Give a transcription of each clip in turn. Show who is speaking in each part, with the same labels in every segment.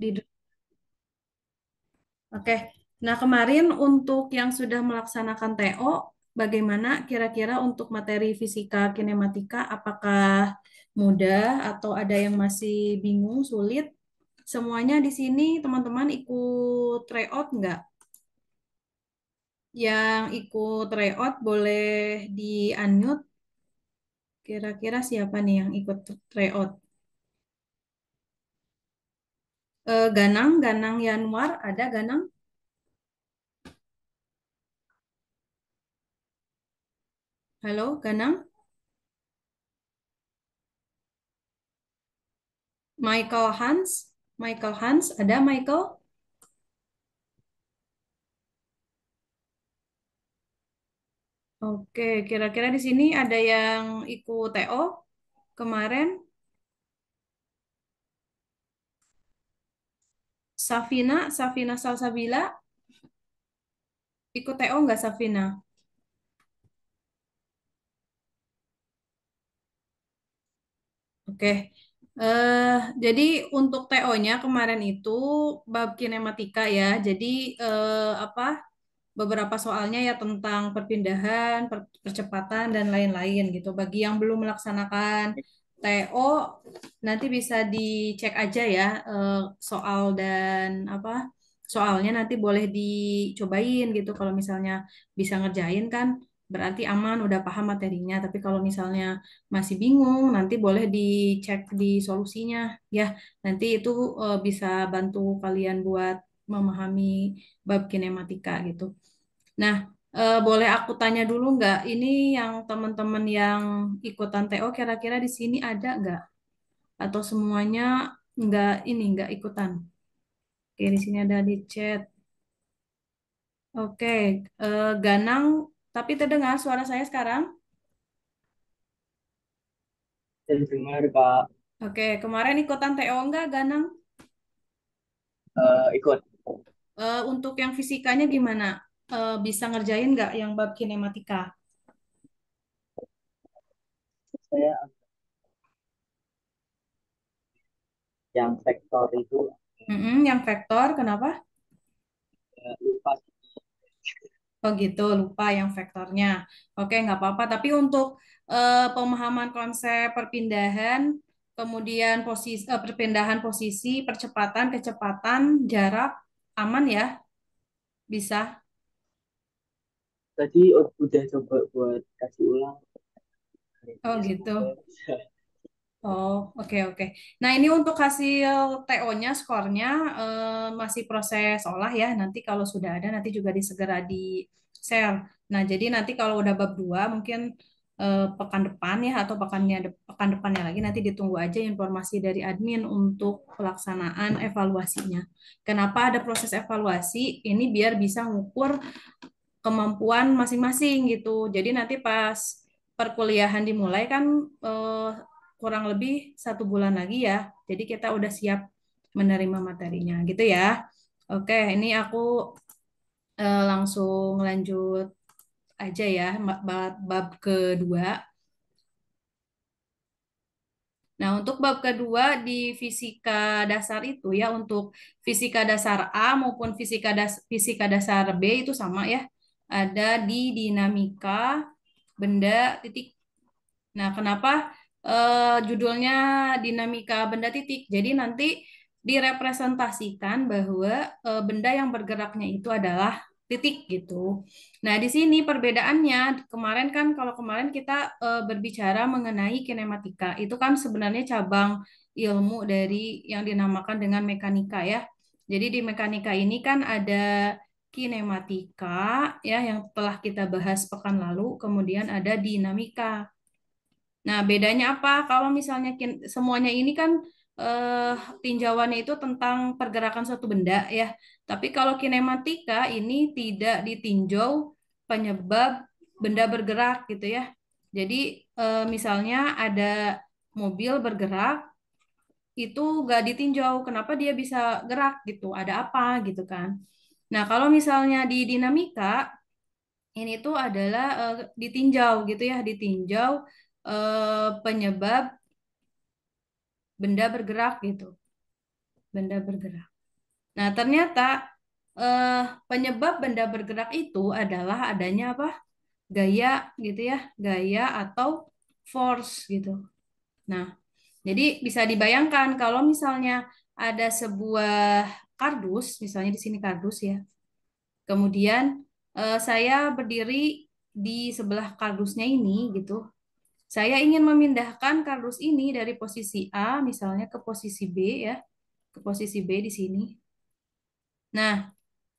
Speaker 1: Di, oke. Nah, kemarin untuk yang sudah melaksanakan TO, bagaimana kira-kira untuk materi fisika kinematika? Apakah mudah atau ada yang masih bingung, sulit? Semuanya di sini teman-teman ikut tryout nggak? Yang ikut tryout boleh di-unmute. Kira-kira siapa nih yang ikut tryout? Ganang, Ganang Yanwar, ada Ganang? Halo, Ganang? Michael Hans? Michael Hans, ada Michael? Oke, kira-kira di sini ada yang ikut TO kemarin? Safina Salsabila, ikut TO nggak Safina? Oke. Jadi untuk TO-nya kemarin itu bab kinematika ya. Jadi apa? Beberapa soalnya ya tentang perpindahan, percepatan dan lain-lain gitu. Bagi yang belum melaksanakan TO nanti bisa dicek aja ya soal dan apa soalnya nanti boleh dicobain gitu. Kalau misalnya bisa ngerjain kan berarti aman udah paham materinya. Tapi kalau misalnya masih bingung nanti boleh dicek di solusinya ya. Nanti itu bisa bantu kalian buat memahami bab kinematika gitu. Nah, boleh aku tanya dulu nggak? Ini yang teman-teman yang ikutan TO kira-kira di sini ada nggak? Atau semuanya nggak ikutan? Oke, di sini ada di chat. Oke, Ganang, tapi terdengar suara saya sekarang?
Speaker 2: Dengar Kak.
Speaker 1: Oke, kemarin ikutan TO nggak, Ganang?
Speaker 2: Ikut.
Speaker 1: Untuk yang fisikanya gimana? Bisa ngerjain nggak yang bab kinematika?
Speaker 2: Saya yang sektor itu
Speaker 1: Yang vektor, kenapa?
Speaker 2: lupa.
Speaker 1: Oh gitu, lupa yang vektornya. Oke, nggak apa-apa. Tapi untuk pemahaman konsep perpindahan, kemudian perpindahan posisi, percepatan, kecepatan, jarak, aman ya? Bisa?
Speaker 2: Tadi udah coba buat kasih ulang hari
Speaker 1: Oh
Speaker 2: ini
Speaker 1: gitu.
Speaker 2: semoga bisa.
Speaker 1: Oh, oke oke. Nah, ini untuk hasil TO-nya, skornya masih proses olah ya. Nanti kalau sudah ada, nanti juga disegera di-share. Nah, jadi nanti kalau udah bab 2 mungkin pekan depan ya, atau pekan depannya lagi, nanti ditunggu aja informasi dari admin untuk pelaksanaan evaluasinya. Kenapa ada proses evaluasi? Ini biar bisa ngukur kemampuan masing-masing gitu. Jadi nanti pas perkuliahan dimulai kan kurang lebih 1 bulan lagi ya. Jadi kita udah siap menerima materinya gitu ya. Oke, ini aku langsung lanjut aja ya bab kedua. Nah, untuk bab kedua di fisika dasar itu ya, untuk fisika dasar A maupun fisika dasar B itu sama ya. Ada di dinamika benda titik. Nah, kenapa judulnya dinamika benda titik? Jadi nanti direpresentasikan bahwa benda yang bergeraknya itu adalah titik gitu. Nah, di sini perbedaannya kemarin kan kalau kemarin kita berbicara mengenai kinematika, itu kan sebenarnya cabang ilmu dari yang dinamakan dengan mekanika ya. Jadi di mekanika ini kan ada kinematika ya yang telah kita bahas pekan lalu, kemudian ada dinamika. Nah, bedanya apa? Kalau misalnya semuanya ini kan eh, tinjauannya itu tentang pergerakan suatu benda ya. Tapi kalau kinematika ini tidak ditinjau penyebab benda bergerak gitu ya. Jadi misalnya ada mobil bergerak itu gak ditinjau kenapa dia bisa gerak gitu, ada apa gitu kan. Nah, kalau misalnya di dinamika ini tuh adalah ditinjau gitu ya, ditinjau penyebab benda bergerak gitu. benda bergerak. Nah, ternyata penyebab benda bergerak itu adalah adanya apa? Gaya gitu ya, gaya atau force gitu. Nah, jadi bisa dibayangkan kalau misalnya ada sebuah kardus, misalnya di sini kardus ya. Kemudian saya berdiri di sebelah kardusnya ini gitu. Saya ingin memindahkan kardus ini dari posisi A misalnya ke posisi B ya, ke posisi B di sini. Nah,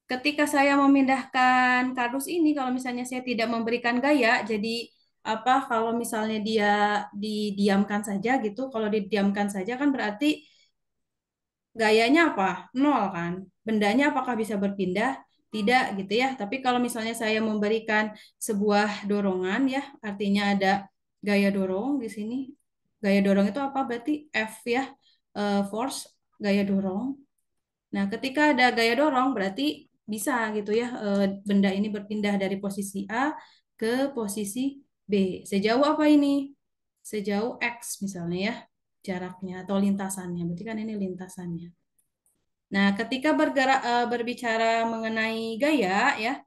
Speaker 1: ketika saya memindahkan kardus ini, kalau misalnya saya tidak memberikan gaya, jadi apa kalau misalnya dia didiamkan saja gitu, kalau didiamkan saja kan berarti gayanya apa? Nol kan. Bendanya apakah bisa berpindah? Tidak gitu ya. Tapi kalau misalnya saya memberikan sebuah dorongan ya, artinya ada gaya dorong di sini. Gaya dorong itu apa? Berarti F ya, force, gaya dorong. Nah, ketika ada gaya dorong berarti bisa gitu ya, benda ini berpindah dari posisi A ke posisi B. Sejauh apa ini? Sejauh X misalnya ya, jaraknya atau lintasannya. Berarti kan ini lintasannya. Nah, ketika berbicara mengenai gaya ya,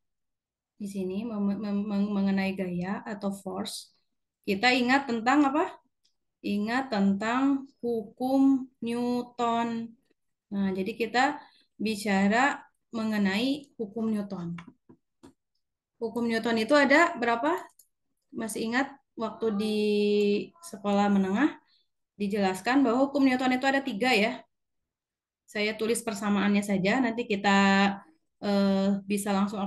Speaker 1: di sini mengenai gaya atau force, kita ingat tentang apa? Ingat tentang hukum Newton. Nah, jadi kita bicara mengenai hukum Newton. Hukum Newton itu ada berapa? Masih ingat waktu di sekolah menengah dijelaskan bahwa hukum Newton itu ada tiga ya. Saya tulis persamaannya saja, nanti kita bisa langsung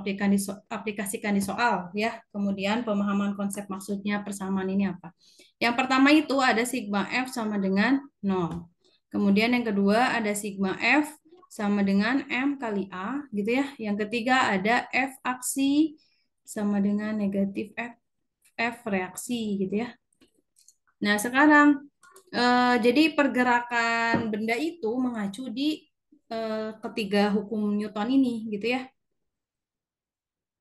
Speaker 1: aplikasikan di soal ya. Kemudian pemahaman konsep maksudnya persamaan ini apa. Yang pertama itu ada sigma F sama dengan 0. Kemudian yang kedua ada sigma F sama dengan M kali A gitu ya. Yang ketiga ada F aksi sama dengan negatif F reaksi gitu ya. Nah, sekarang jadi pergerakan benda itu mengacu di ketiga hukum Newton ini gitu ya.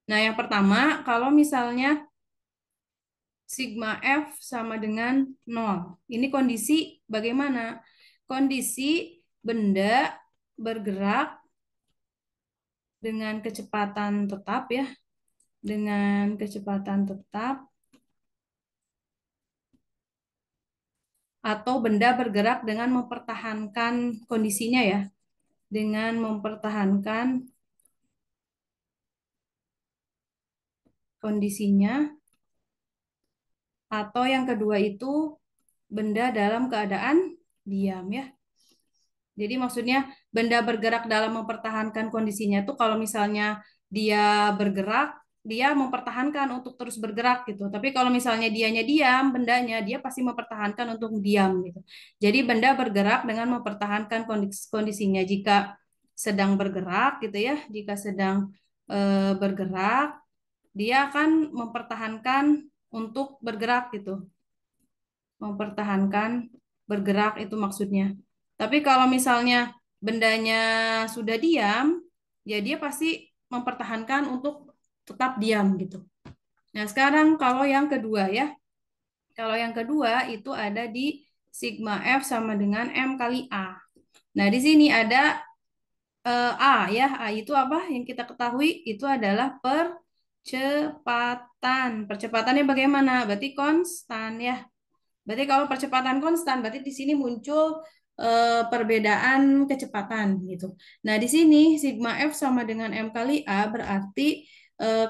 Speaker 1: Nah, yang pertama, kalau misalnya sigma F sama dengan 0. Ini kondisi bagaimana? Kondisi benda bergerak dengan kecepatan tetap ya, dengan kecepatan tetap atau benda bergerak dengan mempertahankan kondisinya ya, dengan mempertahankan kondisinya, atau yang kedua itu benda dalam keadaan diam ya. Jadi maksudnya benda bergerak dalam mempertahankan kondisinya itu kalau misalnya dia bergerak, dia mempertahankan untuk terus bergerak gitu. Tapi kalau misalnya dianya diam, bendanya dia pasti mempertahankan untuk diam gitu. Jadi benda bergerak dengan mempertahankan kondisinya. Jika sedang bergerak gitu ya, jika sedang bergerak, dia akan mempertahankan untuk bergerak gitu, mempertahankan bergerak itu maksudnya. Tapi kalau misalnya bendanya sudah diam, ya dia pasti mempertahankan untuk tetap diam gitu. Nah, sekarang kalau yang kedua ya. Kalau yang kedua itu ada di sigma F sama dengan M kali A. Nah, di sini ada A ya. A itu apa? Yang kita ketahui itu adalah percepatan. Percepatannya bagaimana? Berarti konstan ya. Berarti kalau percepatan konstan, berarti di sini muncul perbedaan kecepatan gitu. Nah, di sini sigma F sama dengan M kali A berarti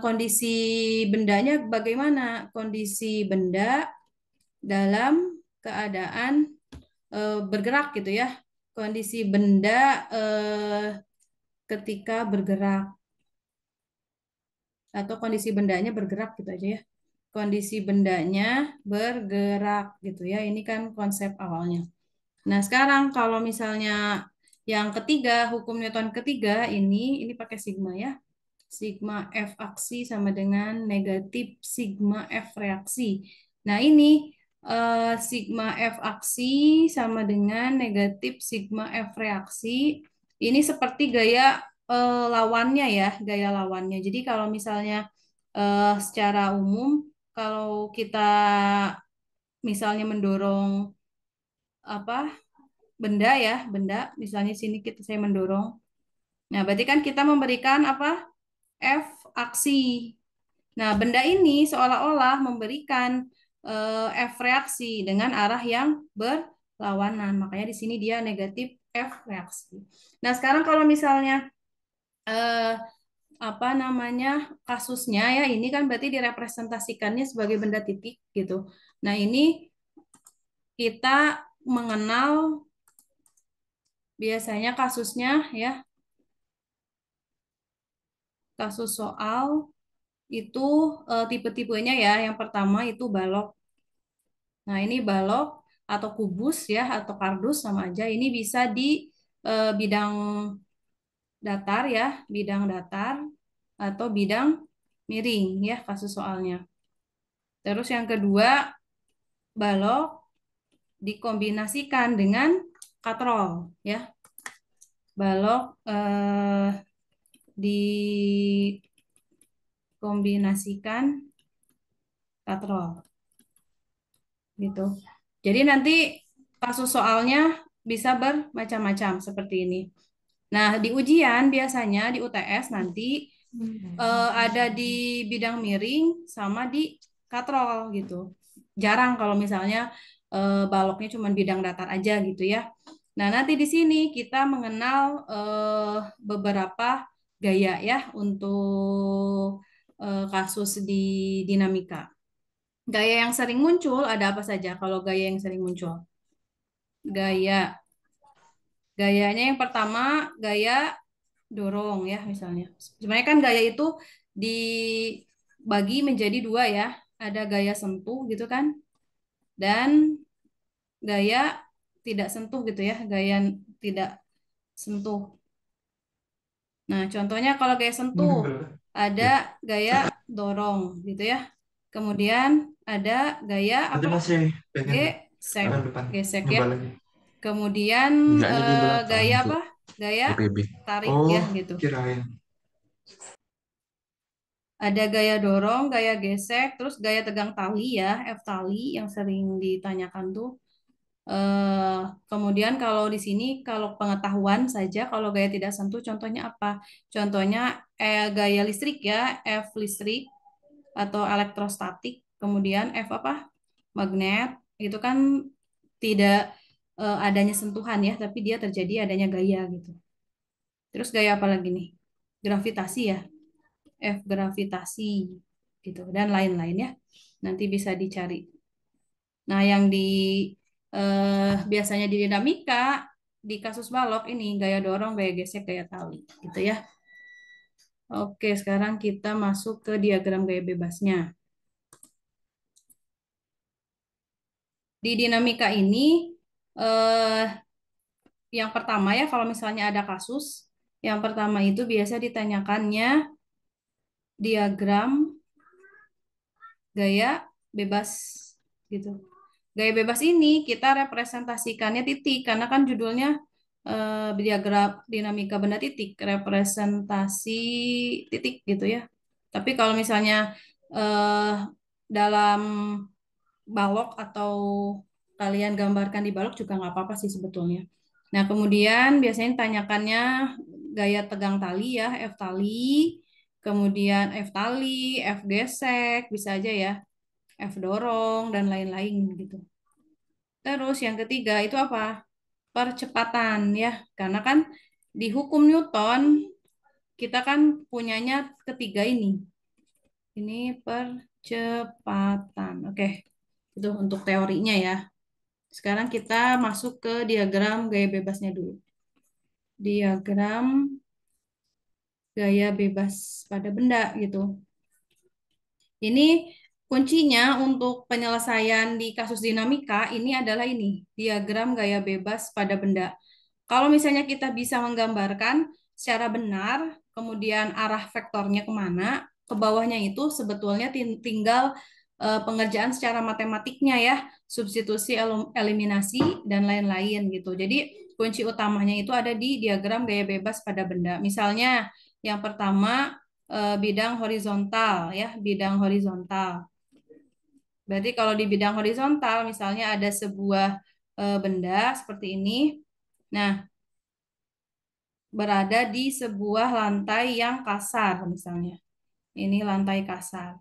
Speaker 1: kondisi bendanya bagaimana? Kondisi benda dalam keadaan bergerak gitu ya. Kondisi benda ketika bergerak atau kondisi bendanya bergerak gitu aja ya. Kondisi bendanya bergerak gitu ya. Ini kan konsep awalnya. Nah, sekarang kalau misalnya yang ketiga, hukum Newton ketiga ini pakai sigma ya. Sigma F aksi sama dengan negatif sigma F reaksi. Nah, ini sigma F aksi sama dengan negatif sigma F reaksi. Ini seperti gaya lawannya ya, gaya lawannya. Jadi kalau misalnya secara umum, kalau kita misalnya mendorong apa benda ya, benda. Misalnya sini saya mendorong. Nah, berarti kan kita memberikan apa? F aksi. Nah, benda ini seolah-olah memberikan F reaksi dengan arah yang berlawanan. Makanya di sini dia negatif F reaksi. Nah, sekarang kalau misalnya eh, apa namanya kasusnya ya ini kan berarti direpresentasikannya sebagai benda titik gitu. Nah, ini kita mengenal biasanya kasusnya ya, kasus soal itu tipe-tipenya ya. Yang pertama itu balok. Nah, ini balok atau kubus ya atau kardus sama aja. Ini bisa di bidang datar ya, bidang datar atau bidang miring ya kasus soalnya. Terus yang kedua, balok dikombinasikan dengan katrol ya. Balok dikombinasikan katrol gitu. Jadi nanti kasus soalnya bisa bermacam-macam seperti ini. Nah, di ujian biasanya di UTS nanti ada di bidang miring sama di katrol gitu. Jarang kalau misalnya baloknya cuma bidang datar aja gitu ya. Nah, nanti di sini kita mengenal beberapa gaya ya untuk kasus di dinamika. Gaya yang sering muncul ada apa saja kalau gaya yang sering muncul? Gaya. Gayanya yang pertama gaya dorong ya misalnya. Sebenarnya kan gaya itu dibagi menjadi dua ya. Ada gaya sentuh gitu kan dan gaya tidak sentuh gitu ya. Gaya tidak sentuh. Nah, contohnya kalau gaya sentuh ada
Speaker 3: Ya,
Speaker 1: gaya dorong gitu ya. Kemudian ada gaya
Speaker 3: nanti
Speaker 1: apa?
Speaker 3: masih pengen
Speaker 1: Gesek,
Speaker 3: tahun depan
Speaker 1: gesek ya.
Speaker 3: nyoba lagi.
Speaker 1: Kemudian
Speaker 3: Enggaknya di belakang
Speaker 1: gaya
Speaker 3: Bu,
Speaker 1: apa? Gaya
Speaker 3: IPB.
Speaker 1: tarik ya
Speaker 3: Oh,
Speaker 1: gitu.
Speaker 3: kirain.
Speaker 1: Ada gaya dorong, gaya gesek, terus gaya tegang tali ya, F tali yang sering ditanyakan tuh. Eh, Kemudian kalau di sini kalau pengetahuan saja, kalau gaya tidak sentuh, contohnya apa? Contohnya gaya listrik ya, F listrik atau elektrostatik. Kemudian F apa? Magnet. Itu kan tidak adanya sentuhan ya, tapi dia terjadi adanya gaya gitu. Terus gaya apa lagi nih? Gravitasi ya. F gravitasi gitu dan lain-lain ya. Nanti bisa dicari. Nah, yang di biasanya di dinamika di kasus balok ini gaya dorong, gaya gesek, gaya tali gitu ya. Oke, sekarang kita masuk ke diagram gaya bebasnya. Di dinamika ini eh yang pertama ya kalau misalnya ada kasus, yang pertama itu biasa ditanyakannya diagram gaya bebas gitu. Gaya bebas ini kita representasikannya titik karena kan judulnya diagram dinamika benda titik, representasi titik gitu ya. Tapi kalau misalnya eh, dalam balok atau kalian gambarkan di balok juga nggak apa-apa sih sebetulnya. Nah, kemudian biasanya tanyakannya gaya tegang tali ya, F tali, kemudian F tali, F gesek, bisa aja ya. F dorong dan lain-lain gitu. Terus yang ketiga itu apa? Percepatan ya. Karena kan di hukum Newton kita kan punyanya ketiga ini. Ini percepatan. Oke, itu untuk teorinya ya. Sekarang kita masuk ke diagram gaya bebasnya dulu. Diagram gaya bebas pada benda gitu. Ini kuncinya untuk penyelesaian di kasus dinamika ini adalah ini, diagram gaya bebas pada benda. Kalau misalnya kita bisa menggambarkan secara benar, kemudian arah vektornya kemana, ke bawahnya itu sebetulnya tinggal pengerjaan secara matematiknya ya, substitusi, eliminasi, dan lain-lain gitu. Jadi kunci utamanya itu ada di diagram gaya bebas pada benda. Misalnya yang pertama bidang horizontal ya, bidang horizontal. Berarti kalau di bidang horizontal misalnya ada sebuah benda seperti ini. Nah, berada di sebuah lantai yang kasar misalnya. Ini lantai kasar.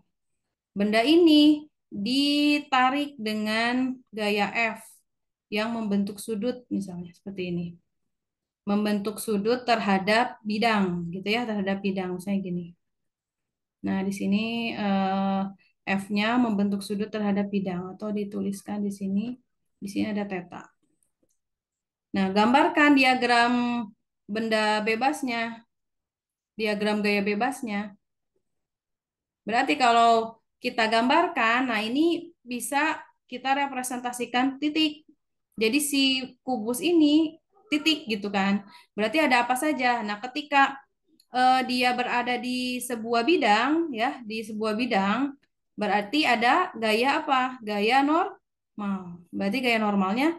Speaker 1: Benda ini ditarik dengan gaya F yang membentuk sudut misalnya seperti ini. Membentuk sudut terhadap bidang gitu ya, terhadap bidang misalnya gini. Nah, di sini F-nya membentuk sudut terhadap bidang atau dituliskan di sini. Di sini ada theta. Nah, gambarkan diagram benda bebasnya, diagram gaya bebasnya. Berarti kalau kita gambarkan, nah ini bisa kita representasikan titik. Jadi si kubus ini titik gitu kan. Berarti ada apa saja. Nah, ketika dia berada di sebuah bidang, ya, di sebuah bidang, berarti ada gaya apa? Gaya normal. Berarti gaya normalnya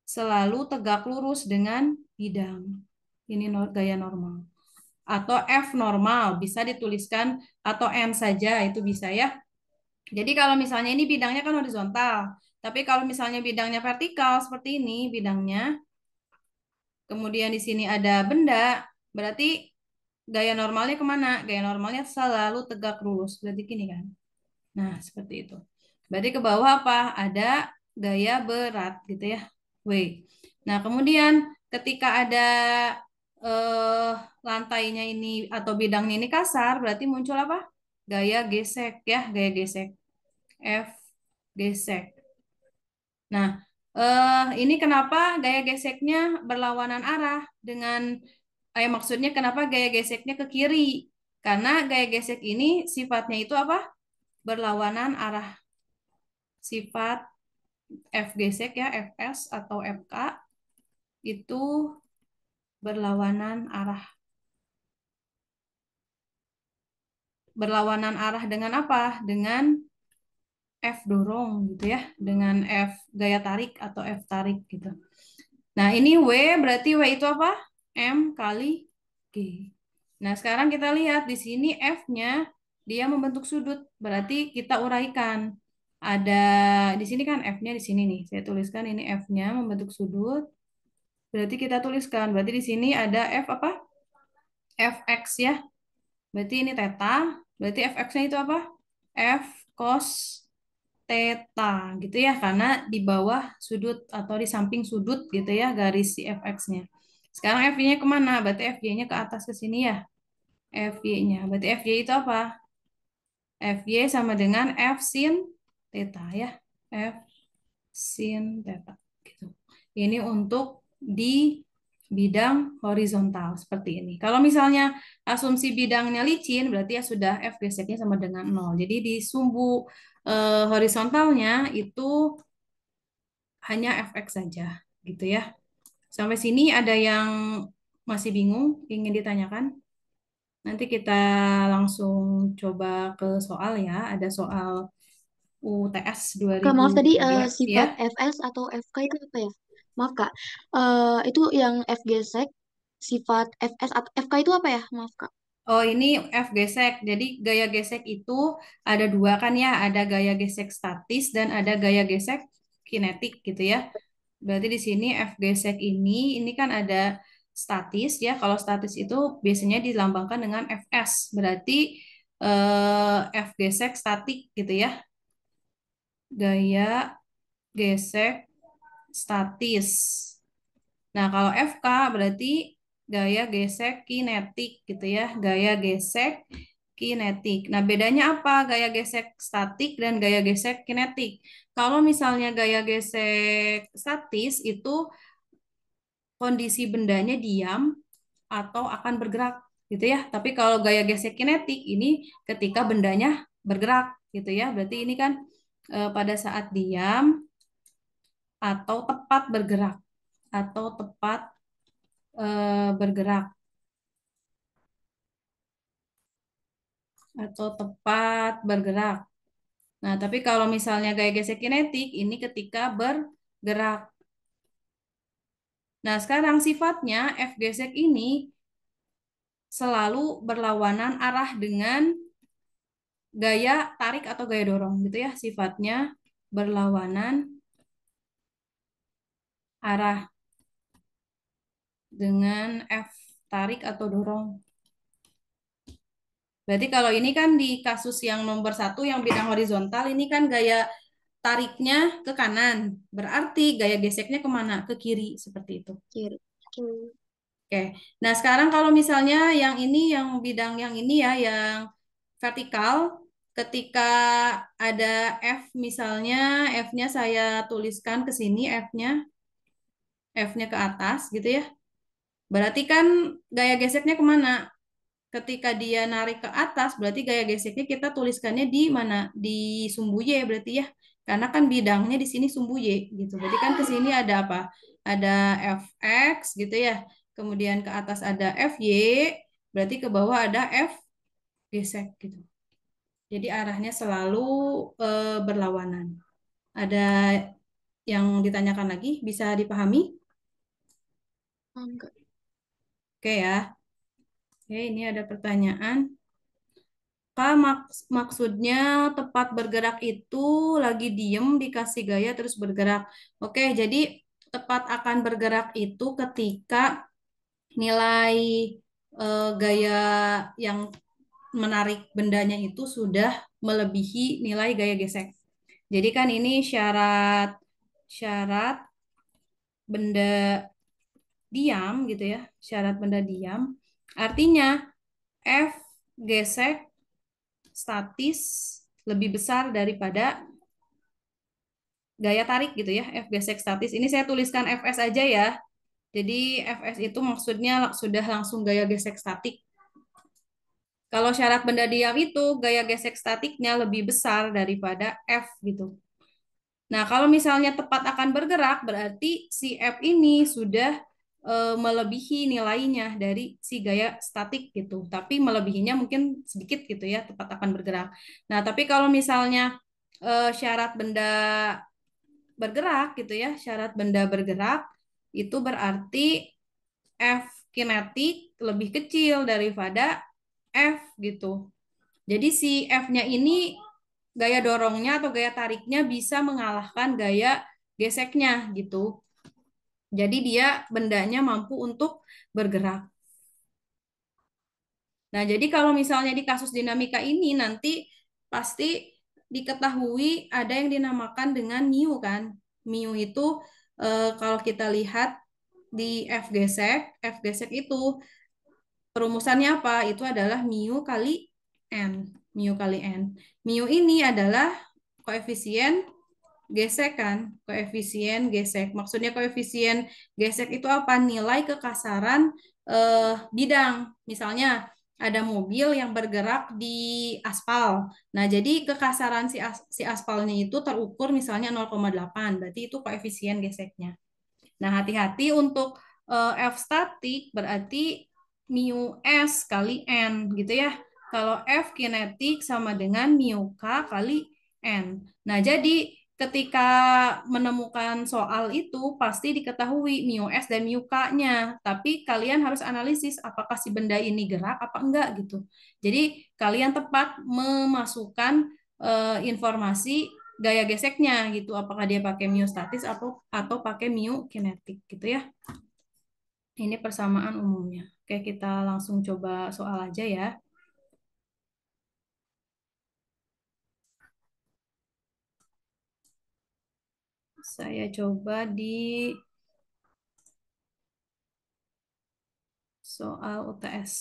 Speaker 1: selalu tegak lurus dengan bidang. Ini gaya normal. Atau F normal, bisa dituliskan atau N saja, itu bisa ya. Jadi kalau misalnya ini bidangnya kan horizontal, tapi kalau misalnya bidangnya vertikal seperti ini bidangnya, kemudian di sini ada benda, berarti gaya normalnya kemana? Gaya normalnya selalu tegak lurus, berarti gini kan. Nah, seperti itu. Berarti ke bawah apa? Ada gaya berat gitu ya. W. Nah, kemudian ketika ada eh, lantainya ini atau bidangnya ini kasar, berarti muncul apa? Gaya gesek ya, gaya gesek. F gesek. Nah, ini kenapa gaya geseknya berlawanan arah dengan maksudnya kenapa gaya geseknya ke kiri? Karena gaya gesek ini sifatnya itu apa? Berlawanan arah. Sifat F gesek ya, Fs atau Fk itu berlawanan arah. Berlawanan arah dengan apa? Dengan F dorong gitu ya, dengan F gaya tarik atau F tarik gitu. Nah, ini W berarti W itu apa? M kali G. Nah, sekarang kita lihat di sini F-nya dia membentuk sudut. Berarti kita uraikan. Ada di sini kan F-nya di sini nih. Saya tuliskan ini F-nya membentuk sudut. Berarti kita tuliskan. Berarti di sini ada F apa? Fx ya. Berarti ini theta. Berarti Fx-nya itu apa? F cos theta gitu ya. Karena di bawah sudut atau di samping sudut gitu ya garis si Fx-nya. Sekarang Fy-nya kemana? Berarti Fy-nya ke atas ke sini ya. Fy-nya. Berarti Fy itu apa? Fy sama dengan F sin theta ya. F sin theta gitu. Ini untuk di bidang horizontal seperti ini. Kalau misalnya asumsi bidangnya licin, berarti ya sudah F geseknya sama dengan 0. Jadi di sumbu horizontalnya itu hanya Fx saja gitu ya. Sampai sini ada yang masih bingung, ingin ditanyakan? Nanti kita langsung coba ke soal ya. Ada soal UTS
Speaker 4: Kak, maaf tadi
Speaker 1: 2022 ya.
Speaker 4: sifat Fs atau Fk itu apa ya? Maaf Kak, itu yang F gesek, sifat Fs atau Fk itu apa ya? Maaf Kak.
Speaker 1: Oh, ini F gesek. Jadi gaya gesek itu ada dua kan ya. Ada gaya gesek statis dan ada gaya gesek kinetik gitu ya. Berarti di sini F gesek ini kan ada statis ya. Kalau statis itu biasanya dilambangkan dengan Fs. Berarti F gesek statik gitu ya. Gaya gesek statis. Nah, kalau FK berarti gaya gesek kinetik gitu ya, gaya gesek kinetik. Nah, bedanya apa gaya gesek statik dan gaya gesek kinetik? Kalau misalnya gaya gesek statis itu kondisi bendanya diam atau akan bergerak gitu ya. Tapi kalau gaya gesek kinetik ini ketika bendanya bergerak gitu ya. Berarti ini kan pada saat diam atau tepat bergerak atau tepat bergerak atau tepat bergerak. Nah, tapi kalau misalnya gaya gesek kinetik ini ketika bergerak. Nah, sekarang sifatnya F gesek ini selalu berlawanan arah dengan gaya tarik atau gaya dorong gitu ya. Sifatnya berlawanan arah. dengan F tarik atau dorong. Berarti kalau ini kan di kasus yang nomor 1 yang bidang horizontal, ini kan gaya tariknya ke kanan. Berarti gaya geseknya kemana? Ke kiri, seperti itu.
Speaker 4: Kiri. Oke.
Speaker 1: Oke. Nah, sekarang kalau misalnya yang ini, yang bidang yang ini ya, yang vertikal, ketika ada F misalnya, F-nya saya tuliskan ke sini, F-nya ke atas gitu ya. Berarti kan gaya geseknya kemana? Ketika dia narik ke atas, berarti gaya geseknya kita tuliskannya di mana? Di sumbu Y berarti ya. Karena kan bidangnya di sini sumbu Y gitu. Berarti kan ke sini ada apa? Ada Fx gitu ya. Kemudian ke atas ada Fy, berarti ke bawah ada F gesek gitu. Jadi arahnya selalu berlawanan. Ada yang ditanyakan lagi? Bisa dipahami?
Speaker 4: Enggak.
Speaker 1: Oke ya. Oke, ini ada pertanyaan. Kak, maksudnya tepat bergerak itu lagi diem dikasih gaya terus bergerak. Oke, jadi tepat akan bergerak itu ketika nilai gaya yang menarik bendanya itu sudah melebihi nilai gaya gesek. Jadi kan ini syarat syarat benda diam gitu ya, syarat benda diam. Artinya F gesek statis lebih besar daripada gaya tarik gitu ya, F gesek statis. Ini saya tuliskan Fs aja ya. Jadi Fs itu maksudnya sudah langsung gaya gesek statik. Kalau syarat benda diam itu gaya gesek statiknya lebih besar daripada F gitu. Nah, kalau misalnya tepat akan bergerak, berarti si F ini sudah melebihi nilainya dari si gaya statik gitu. Tapi melebihinya mungkin sedikit gitu ya, tepat akan bergerak. Nah, tapi kalau misalnya syarat benda bergerak gitu ya, syarat benda bergerak itu berarti F kinetik lebih kecil daripada F gitu. Jadi si F-nya ini gaya dorongnya atau gaya tariknya bisa mengalahkan gaya geseknya gitu. Jadi dia bendanya mampu untuk bergerak. Nah, jadi kalau misalnya di kasus dinamika ini nanti pasti diketahui ada yang dinamakan dengan mu kan. Mu itu kalau kita lihat di F gesek itu perumusannya apa? Itu adalah mu kali n. Mu kali n. Mu ini adalah koefisien gesek kan, koefisien gesek. Maksudnya koefisien gesek itu apa? Nilai kekasaran bidang. Misalnya ada mobil yang bergerak di aspal. Nah, jadi kekasaran si aspalnya itu terukur misalnya 0,8. Berarti itu koefisien geseknya. Nah, hati-hati untuk F statik berarti mu S kali N gitu ya. Kalau F kinetik sama dengan mu K kali N. Nah, jadi ketika menemukan soal itu pasti diketahui mu S dan mu K-nya. Tapi kalian harus analisis apakah si benda ini gerak apa enggak gitu. Jadi kalian tepat memasukkan informasi gaya geseknya gitu. Apakah dia pakai mu statis atau pakai mu kinetik gitu ya. Ini persamaan umumnya. Oke, kita langsung coba soal aja ya. Saya coba di soal UTS.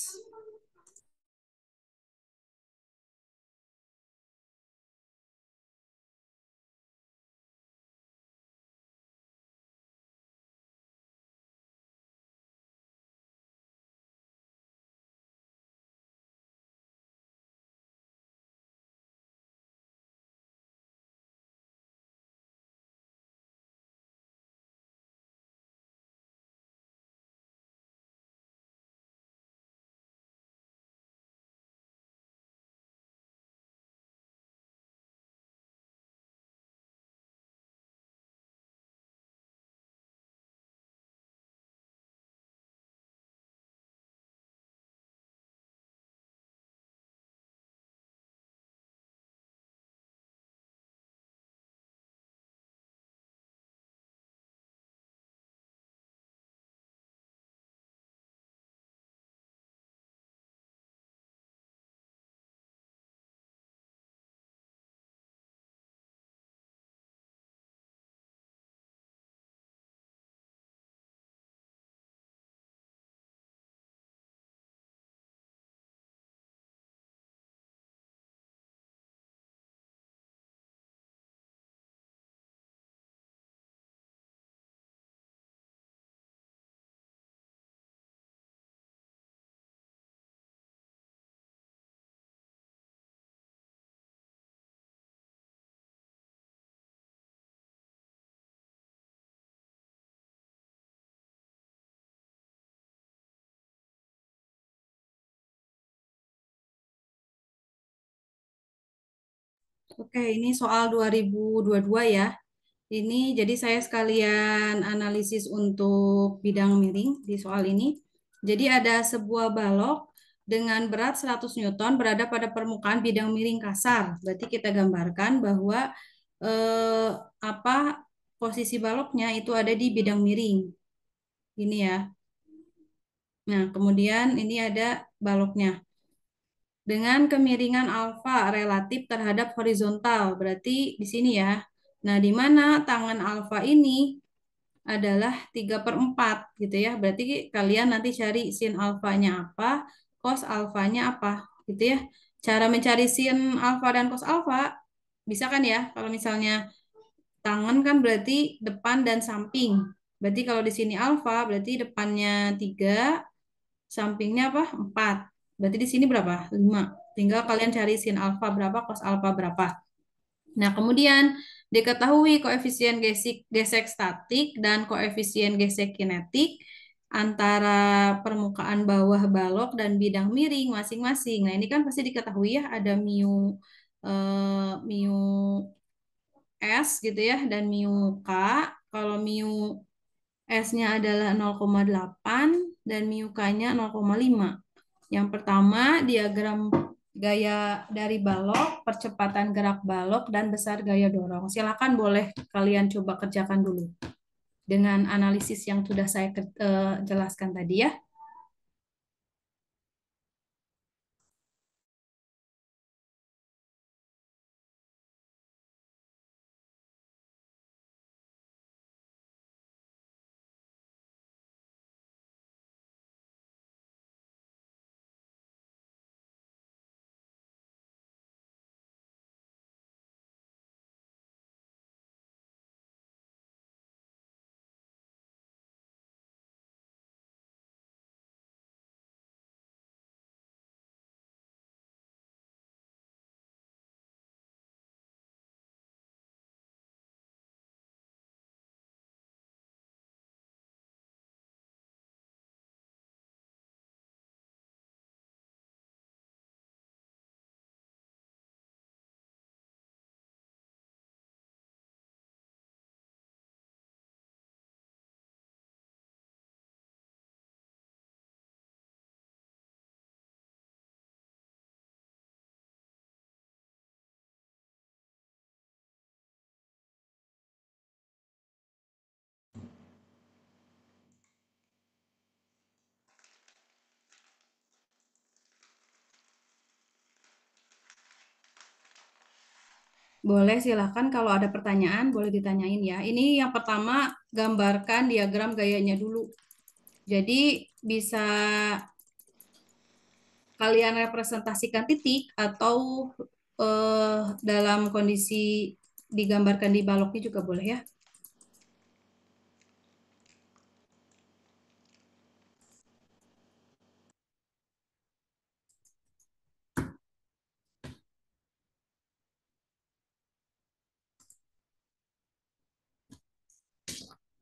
Speaker 1: Oke, ini soal 2022 ya. Ini jadi saya sekalian analisis untuk bidang miring di soal ini. Jadi ada sebuah balok dengan berat 100 Newton berada pada permukaan bidang miring kasar. Berarti kita gambarkan bahwa eh, apa posisi baloknya itu ada di bidang miring. Ini ya. Nah, kemudian ini ada baloknya dengan kemiringan alfa relatif terhadap horizontal. Berarti di sini ya. Nah, di mana tangan alfa ini adalah 3/4 gitu ya. Berarti kalian nanti cari sin alfanya apa, cos alfanya apa gitu ya. Cara mencari sin alfa dan cos alfa bisa kan ya? Kalau misalnya tangan kan berarti depan dan samping. Berarti kalau di sini alfa berarti depannya 3, sampingnya apa? 4. Berarti di sini berapa? 5. Tinggal kalian cari sin alfa berapa, cos alfa berapa. Nah, kemudian diketahui koefisien gesek statik dan koefisien gesek kinetik antara permukaan bawah balok dan bidang miring masing-masing. Nah, ini kan pasti diketahui ya ada mu S gitu ya dan mu K. Kalau mu S-nya adalah 0,8 dan mu K-nya 0,5. Yang pertama, diagram gaya dari balok, percepatan gerak balok, dan besar gaya dorong. Silakan boleh kalian coba kerjakan dulu dengan analisis yang sudah saya jelaskan tadi ya. Boleh silakan kalau ada pertanyaan boleh ditanyain ya. Ini yang pertama gambarkan diagram gayanya dulu. Jadi bisa kalian representasikan titik atau dalam kondisi digambarkan di baloknya juga boleh ya.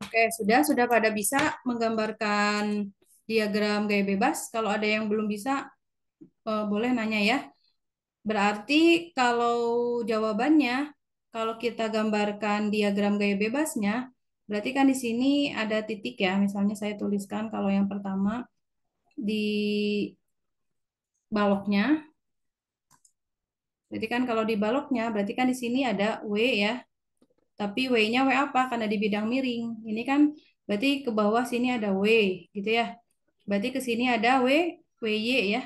Speaker 1: Oke, sudah pada bisa menggambarkan diagram gaya bebas. Kalau ada yang belum bisa, boleh nanya ya. Berarti kalau jawabannya, kalau kita gambarkan diagram gaya bebasnya, berarti kan di sini ada titik ya. Misalnya saya tuliskan kalau yang pertama di baloknya. Berarti kan kalau di baloknya, berarti kan di sini ada W ya. Tapi W-nya W apa? Karena di bidang miring. Ini kan berarti ke bawah sini ada W gitu ya. Berarti ke sini ada WY ya.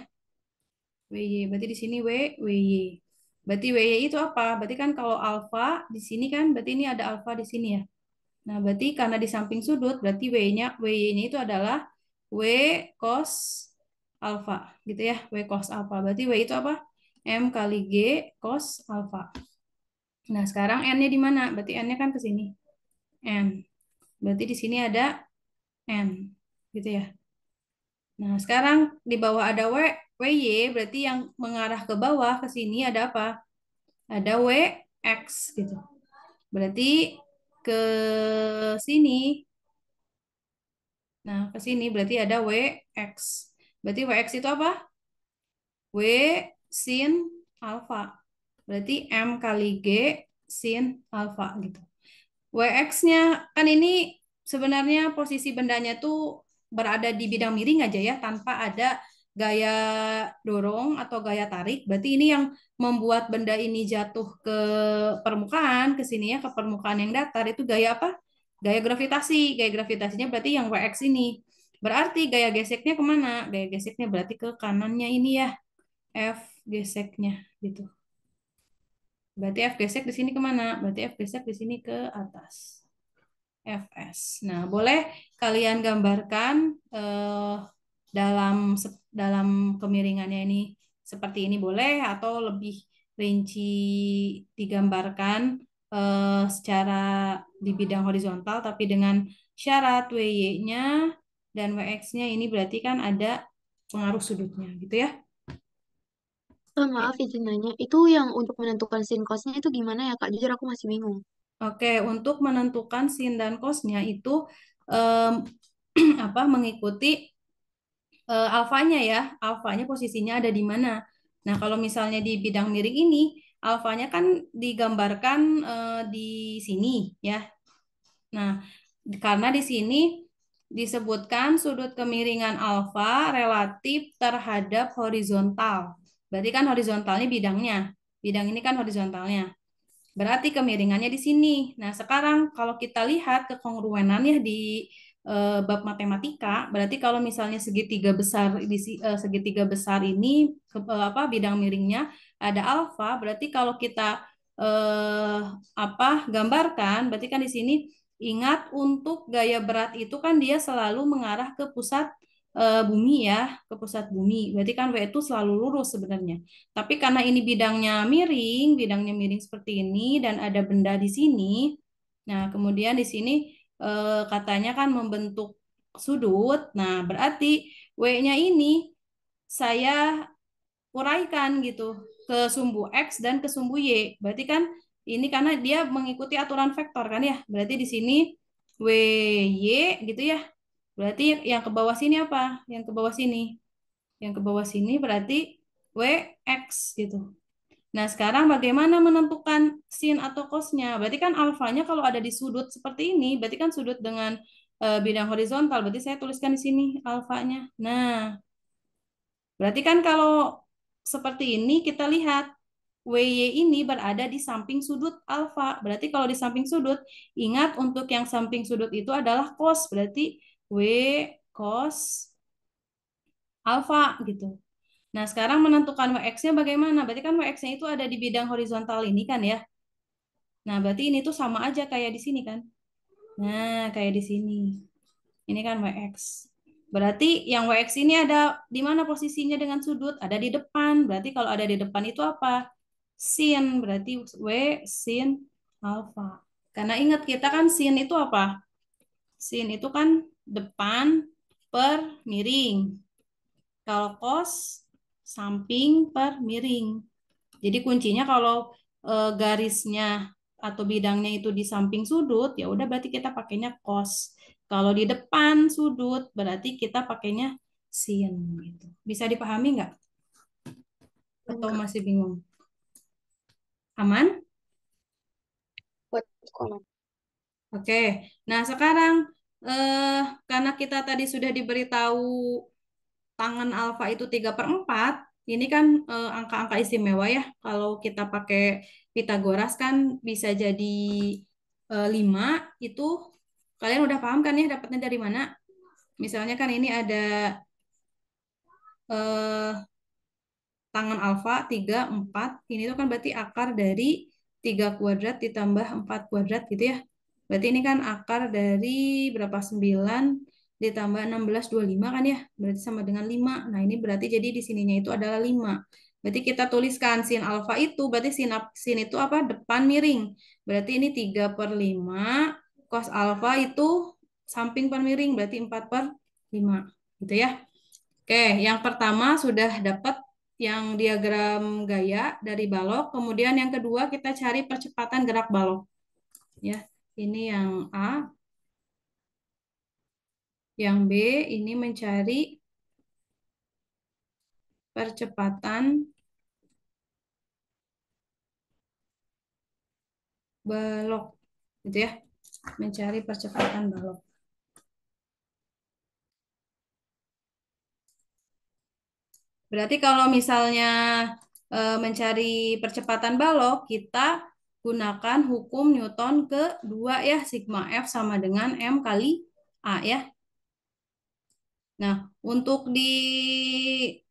Speaker 1: WY. Berarti di sini WY. Berarti WY itu apa? Berarti kan kalau alfa di sini kan berarti ini ada alfa di sini ya. Nah, berarti karena di samping sudut berarti WY-nya itu adalah W cos alfa gitu ya. W cos alfa. Berarti W itu apa? M kali G cos alfa. Nah, sekarang N-nya di mana? Berarti N-nya kan ke sini. N. Berarti di sini ada N. Gitu ya. Nah, sekarang di bawah ada WY, berarti yang mengarah ke bawah ke sini ada apa? Ada WX gitu. Berarti ke sini. Nah, ke sini berarti ada WX. Berarti WX itu apa? W sin alfa. Berarti M kali G sin alfa gitu. WX-nya kan ini sebenarnya posisi bendanya tuh berada di bidang miring aja ya, tanpa ada gaya dorong atau gaya tarik. Berarti ini yang membuat benda ini jatuh ke permukaan, ke sini ya, ke permukaan yang datar itu gaya apa? Gaya gravitasi. Gaya gravitasinya berarti yang WX ini. Berarti gaya geseknya kemana? Gaya geseknya berarti ke kanannya ini ya, F geseknya gitu. Berarti F gesek di sini kemana? Berarti F gesek di sini ke atas. Fs. Nah, boleh kalian gambarkan dalam dalam kemiringannya ini seperti ini boleh atau lebih rinci digambarkan secara di bidang horizontal tapi dengan syarat WY-nya dan WX-nya ini berarti kan ada pengaruh sudutnya gitu ya.
Speaker 4: Maaf izin nanya, itu yang untuk menentukan sin cosnya itu gimana ya Kak? Jujur aku masih bingung.
Speaker 1: Oke, untuk menentukan sin dan cosnya itu em, apa mengikuti alfanya ya, alfanya posisinya ada di mana. Nah, kalau misalnya di bidang miring ini, alfanya kan digambarkan di sini ya. Nah, karena di sini disebutkan sudut kemiringan alfa relatif terhadap horizontal. Berarti kan horizontalnya bidangnya. Bidang ini kan horizontalnya. Berarti kemiringannya di sini. Nah, sekarang kalau kita lihat kekongruenannya di bab matematika, berarti kalau misalnya segitiga besar di segitiga besar ini apa bidang miringnya ada alfa, berarti kalau kita eh, apa gambarkan, berarti kan di sini ingat untuk gaya berat itu kan dia selalu mengarah ke pusat bumi ya, ke pusat bumi. Berarti kan W itu selalu lurus sebenarnya. Tapi karena ini bidangnya miring seperti ini dan ada benda di sini. Nah, kemudian di sini katanya kan membentuk sudut. Nah, berarti W-nya ini saya uraikan gitu ke sumbu X dan ke sumbu Y. Berarti kan ini karena dia mengikuti aturan vektor kan ya. Berarti di sini WY gitu ya. Berarti yang ke bawah sini apa? Yang ke bawah sini. Yang ke bawah sini berarti WX gitu. Nah, sekarang bagaimana menentukan sin atau cosnya? Berarti kan alfanya kalau ada di sudut seperti ini, berarti kan sudut dengan bidang horizontal. Berarti saya tuliskan di sini alfanya. Nah, berarti kan kalau seperti ini kita lihat WY ini berada di samping sudut alfa. Berarti kalau di samping sudut, ingat untuk yang samping sudut itu adalah cos. Berarti W cos alfa gitu. Nah, sekarang menentukan WX-nya bagaimana? Berarti kan WX-nya itu ada di bidang horizontal ini kan ya. Nah, berarti ini tuh sama aja kayak di sini kan. Nah, kayak di sini. Ini kan WX. Berarti yang WX ini ada di mana posisinya dengan sudut? Ada di depan. Berarti kalau ada di depan itu apa? Sin. Berarti W sin alfa. Karena ingat kita kan sin itu apa? Sin itu kan depan per miring. Kalau cos samping per miring. Jadi kuncinya kalau garisnya atau bidangnya itu di samping sudut, ya udah berarti kita pakainya cos. Kalau di depan sudut, berarti kita pakainya sin gitu. Bisa dipahami nggak? Atau
Speaker 4: Enggak,
Speaker 1: masih bingung? Aman?
Speaker 4: buat sekolah.
Speaker 1: Oke. Nah, sekarang eh karena kita tadi sudah diberitahu tangan alfa itu 3/4, ini kan angka-angka istimewa ya. Kalau kita pakai Pitagoras kan bisa jadi 5 itu kalian udah paham kan ya dapatnya dari mana? Misalnya kan ini ada eh, tangan alfa 3 4. Ini tuh kan berarti akar dari 3 kuadrat ditambah 4 kuadrat gitu ya. Berarti ini kan akar dari berapa? 9 ditambah 16 25 kan ya. Berarti sama dengan 5. Nah, ini berarti jadi di sininya itu adalah 5. Berarti kita tuliskan sin alfa itu, berarti sin itu apa? Depan miring. Berarti ini 3/5. Cos alfa itu samping per miring, berarti 4/5. Gitu ya. Oke, yang pertama sudah dapat yang diagram gaya dari balok. Kemudian yang kedua kita cari percepatan gerak balok. Ya, ini yang A. Yang B ini mencari percepatan balok gitu ya, mencari percepatan balok. Berarti kalau misalnya mencari percepatan balok, kita gunakan hukum Newton kedua ya, sigma F sama dengan M kali A ya. Nah, untuk di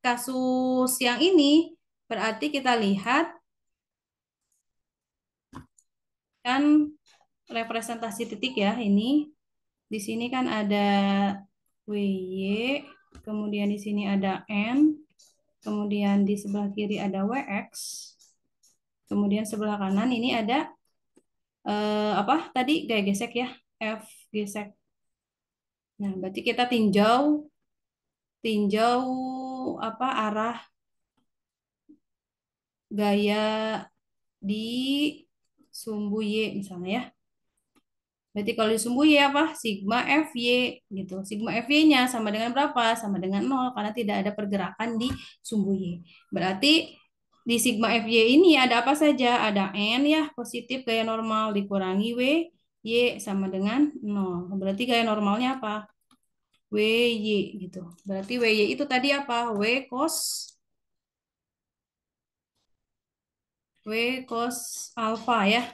Speaker 1: kasus yang ini, berarti kita lihat kan representasi titik ya, ini. Di sini kan ada WY, kemudian di sini ada N, kemudian di sebelah kiri ada WX, kemudian sebelah kanan ini ada apa tadi gaya gesek ya, F gesek. Nah, berarti kita tinjau tinjau apa arah gaya di sumbu Y misalnya ya. Berarti kalau di sumbu Y apa? Sigma FY gitu. Sigma FY-nya sama dengan berapa? Sama dengan 0 karena tidak ada pergerakan di sumbu Y. Berarti di sigma FY ini ada apa saja? Ada N ya, positif gaya normal dikurangi W, Y sama dengan 0. Berarti gaya normalnya apa? WY gitu. Berarti WY itu tadi apa? W cos alfa ya.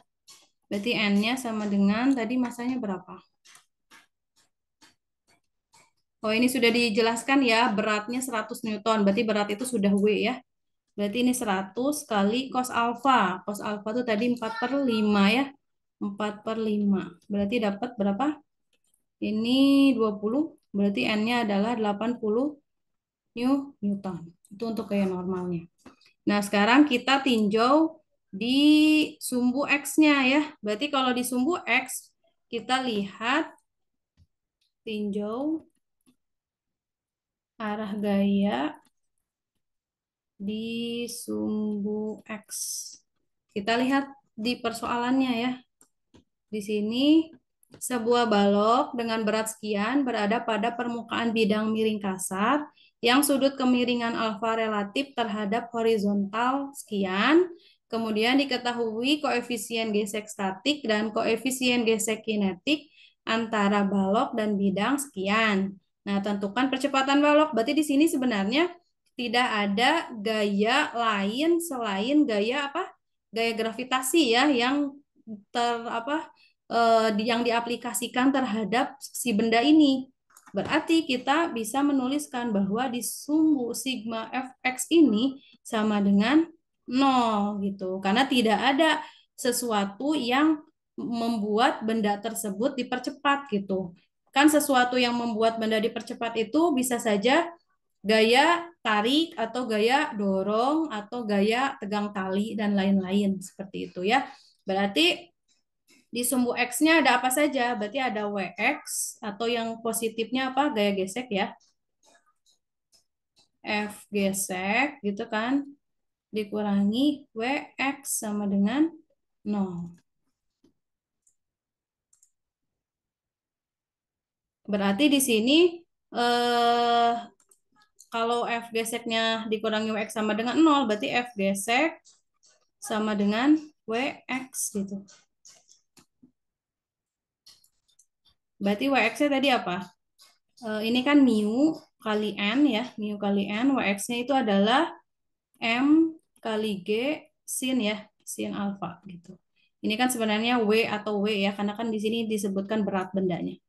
Speaker 1: Berarti N-nya sama dengan tadi masanya berapa? Oh, ini sudah dijelaskan ya, beratnya 100 Newton. Berarti berat itu sudah W ya. Berarti ini 100 kali cos alfa. Cos alfa itu tadi 4/5 ya. 4/5. Berarti dapat berapa? Ini 20. Berarti N-nya adalah 80 Newton. Itu untuk gaya normalnya. Nah, sekarang kita tinjau di sumbu X-nya ya. Berarti kalau di sumbu X, kita lihat tinjau arah gaya di sumbu X. Kita lihat di persoalannya ya. Di sini sebuah balok dengan berat sekian berada pada permukaan bidang miring kasar yang sudut kemiringan alfa relatif terhadap horizontal sekian. Kemudian diketahui koefisien gesek statik dan koefisien gesek kinetik antara balok dan bidang sekian. Nah, tentukan percepatan balok. Berarti di sini sebenarnya tidak ada gaya lain selain gaya apa? Gaya gravitasi ya yang yang diaplikasikan terhadap si benda ini. Berarti kita bisa menuliskan bahwa di sumbu sigma fx ini sama dengan 0 gitu. Karena tidak ada sesuatu yang membuat benda tersebut dipercepat gitu. Kan sesuatu yang membuat benda dipercepat itu bisa saja gaya tarik atau gaya dorong atau gaya tegang tali dan lain-lain seperti itu ya. Berarti di sumbu X-nya ada apa saja? Berarti ada WX atau yang positifnya apa? Gaya gesek ya. F gesek gitu kan. Dikurangi WX sama dengan 0. Berarti di sini eh, kalau F geseknya dikurangi WX sama dengan 0, berarti F gesek sama dengan WX gitu. Berarti WX-nya tadi apa? Ini kan mu kali N ya. Mu kali N, WX-nya itu adalah M kali G sin ya, sin alfa gitu. Ini kan sebenarnya W atau W ya, karena kan di sini disebutkan berat bendanya.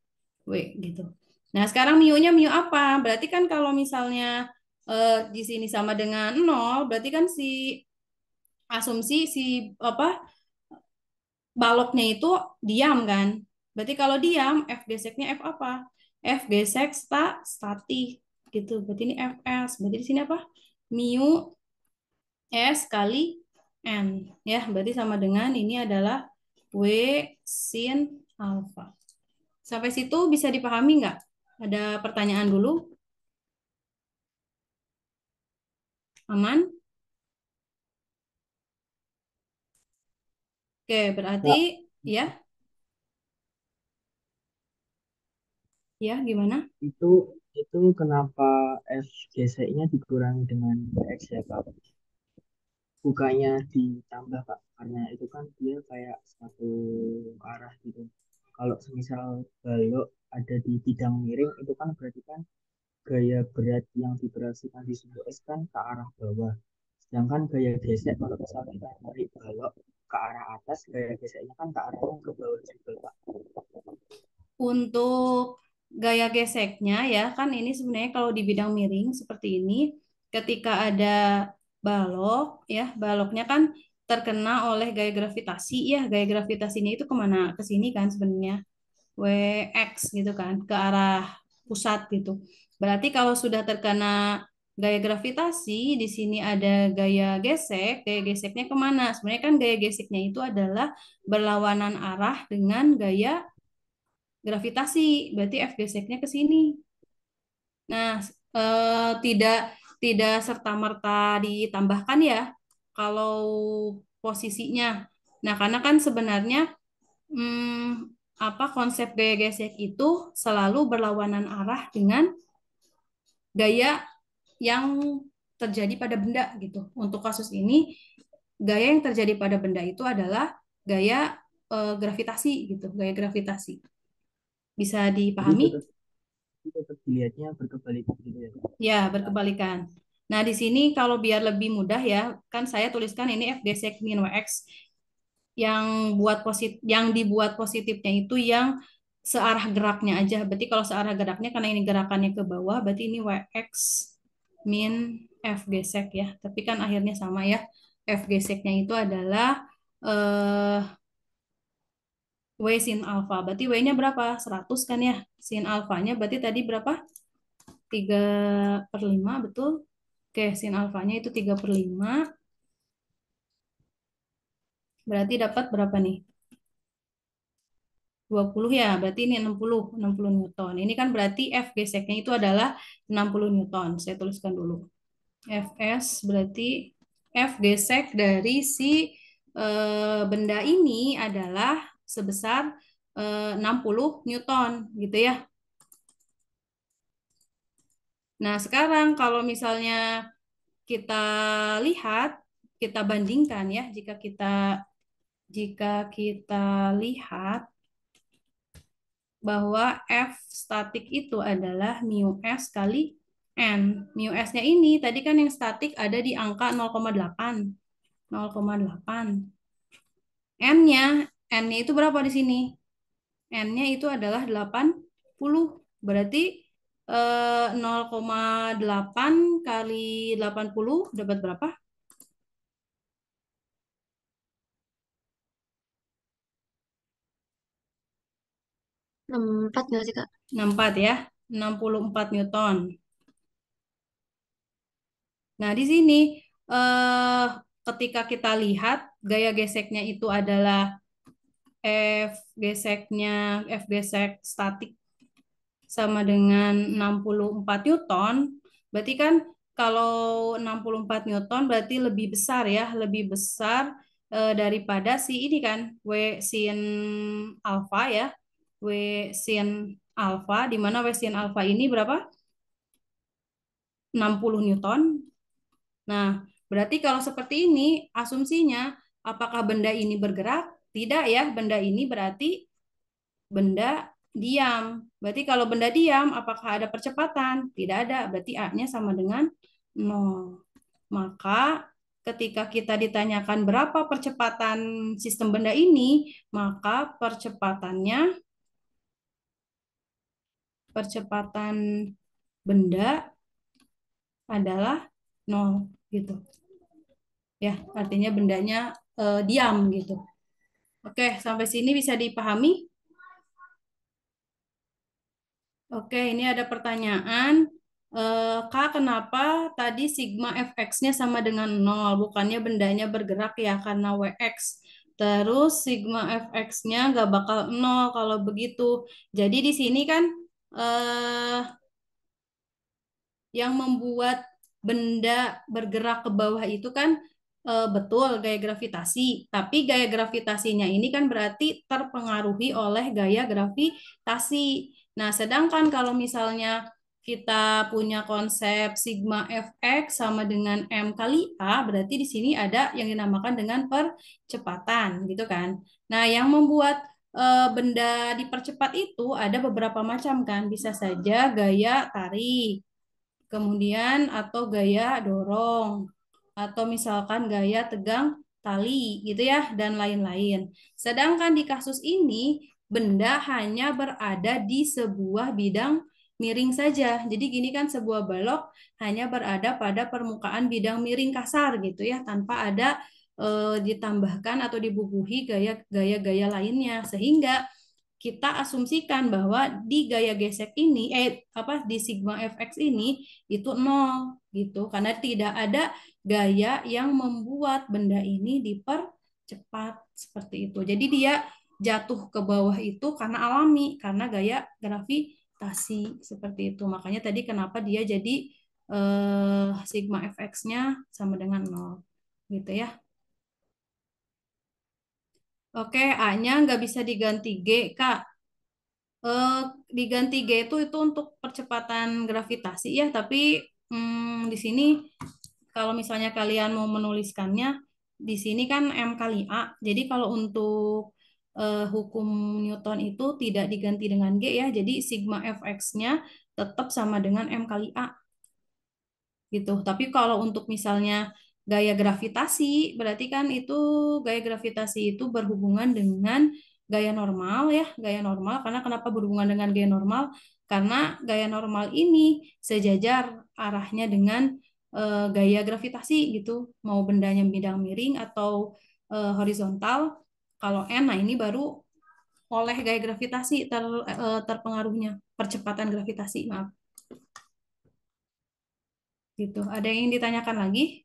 Speaker 1: W gitu. Nah, sekarang mu-nya mu apa? Berarti kan kalau misalnya di sini sama dengan 0, berarti kan si asumsi si apa baloknya itu diam kan? Berarti kalau diam, F geseknya F apa? F gesek statik gitu. Berarti ini Fs. Berarti di sini apa? Mu S kali N. Ya, berarti sama dengan ini adalah W sin alfa. Sampai situ bisa dipahami nggak? Ada pertanyaan dulu? Aman? Oke, berarti
Speaker 2: Kak,
Speaker 1: ya, ya gimana?
Speaker 2: itu itu kenapa F gesek-nya dikurangi dengan X ya Kak? bukannya ditambah Kak, karena itu kan dia kayak satu arah gitu. Kalau semisal balok ada di bidang miring itu kan berarti kan gaya berat yang dioperasikan di sebuah es kan ke arah bawah. Sedangkan gaya gesek kalau misal kita tarik balok ke arah atas, gaya geseknya kan ke arah ke bawah juga Pak.
Speaker 1: Untuk gaya geseknya ya kan ini sebenarnya kalau di bidang miring seperti ini, ketika ada balok ya, baloknya kan terkena oleh gaya gravitasi ya, gaya gravitasinya itu kemana? Ke sini kan sebenarnya, WX gitu kan, ke arah pusat gitu. Berarti kalau sudah terkena gaya gravitasi, di sini ada gaya geseknya kemana? Sebenarnya kan gaya geseknya itu adalah berlawanan arah dengan gaya gravitasi, berarti F geseknya ke sini. Nah, tidak tidak serta-merta ditambahkan ya kalau posisinya. Nah, karena kan sebenarnya apa konsep gaya gesek itu selalu berlawanan arah dengan gaya yang terjadi pada benda gitu. Untuk kasus ini, gaya yang terjadi pada benda itu adalah gaya gravitasi gitu, gaya gravitasi. Bisa
Speaker 2: Jadi
Speaker 1: dipahami?
Speaker 2: tetap dilihatnya berkebalikan gitu ya Kak.
Speaker 1: Ya, berkebalikan. Nah, di sini kalau biar lebih mudah ya, kan saya tuliskan ini F gesek min WX yang yang dibuat positifnya itu yang searah geraknya aja. Berarti kalau searah geraknya karena ini gerakannya ke bawah, berarti ini WX min F gesek ya. Tapi kan akhirnya sama ya. F geseknya itu adalah eh, W sin alfa. Berarti W-nya berapa? 100 kan ya. Sin alfanya berarti tadi berapa? 3/5 betul. Oke, sin alfanya itu 3/5. Berarti dapat berapa nih? 20 ya, berarti ini 60 Newton. Ini kan berarti F geseknya itu adalah 60 Newton. Saya tuliskan dulu. Fs berarti F gesek dari si benda ini adalah sebesar 60 Newton gitu ya. Nah, sekarang kalau misalnya kita lihat, kita bandingkan ya, jika kita lihat bahwa F statik itu adalah mu S kali N. Mu S-nya ini tadi kan yang statik ada di angka 0,8. 0,8. N-nya, N-nya itu berapa di sini? N-nya itu adalah 80. Berarti 0,8 kali 80 dapat berapa?
Speaker 4: 64 nggak sih, Kak?
Speaker 1: 64 ya. 64 Newton. Nah, di sini eh, ketika kita lihat gaya geseknya itu adalah F gesek statik sama dengan 64 Newton, berarti kan kalau 64 Newton berarti lebih besar ya, lebih besar daripada si ini kan, W sin alfa ya, W sin alfa, di mana W sin alfa ini berapa? 60 Newton. Nah, berarti kalau seperti ini, asumsinya apakah benda ini bergerak? Tidak ya, benda ini berarti benda diam. Berarti kalau benda diam, apakah ada percepatan? Tidak ada, berarti A-nya sama dengan 0. Maka ketika kita ditanyakan berapa percepatan sistem benda ini, maka percepatan benda adalah 0 gitu. Ya, artinya bendanya diam gitu. Oke, sampai sini bisa dipahami? Oke, ini ada pertanyaan. Kak, kenapa tadi sigma fx-nya sama dengan 0? Bukannya bendanya bergerak ya karena Wx. Terus sigma fx-nya nggak bakal 0 kalau begitu. Jadi di sini kan eh, yang membuat benda bergerak ke bawah itu kan betul gaya gravitasi, tapi gaya gravitasinya ini kan berarti terpengaruhi oleh gaya gravitasi. Nah, sedangkan kalau misalnya kita punya konsep sigma fx sama dengan M kali A, berarti di sini ada yang dinamakan dengan percepatan, gitu kan. Nah, yang membuat benda dipercepat itu ada beberapa macam kan. Bisa saja gaya tarik, kemudian atau gaya dorong, atau misalkan gaya tegang tali, gitu ya, dan lain-lain. Sedangkan di kasus ini, benda hanya berada di sebuah bidang miring saja. Jadi gini kan, sebuah balok hanya berada pada permukaan bidang miring kasar gitu ya, tanpa ada ditambahkan atau dibubuhi gaya-gaya lainnya. Sehingga kita asumsikan bahwa di gaya gesek ini, di sigma fx ini itu nol gitu, karena tidak ada gaya yang membuat benda ini dipercepat seperti itu. Jadi dia jatuh ke bawah itu karena alami, karena gaya gravitasi seperti itu. Makanya tadi kenapa dia jadi sigma fx-nya sama dengan nol gitu ya. Oke, A-nya nggak bisa diganti G, Kak. Eh, Diganti G itu untuk percepatan gravitasi ya, tapi di sini kalau misalnya kalian mau menuliskannya, di sini kan M kali A. Jadi kalau untuk hukum Newton itu tidak diganti dengan G ya, jadi sigma Fx-nya tetap sama dengan M kali A gitu. Tapi kalau untuk misalnya gaya gravitasi, berarti kan itu gaya gravitasi itu berhubungan dengan gaya normal ya, gaya normal. Karena kenapa berhubungan dengan gaya normal? Karena gaya normal ini sejajar arahnya dengan gaya gravitasi gitu. Mau bendanya bidang miring atau horizontal. Kalau N, nah ini baru oleh gaya gravitasi terpengaruhnya, percepatan gravitasi, maaf. Gitu. Ada yang ditanyakan lagi?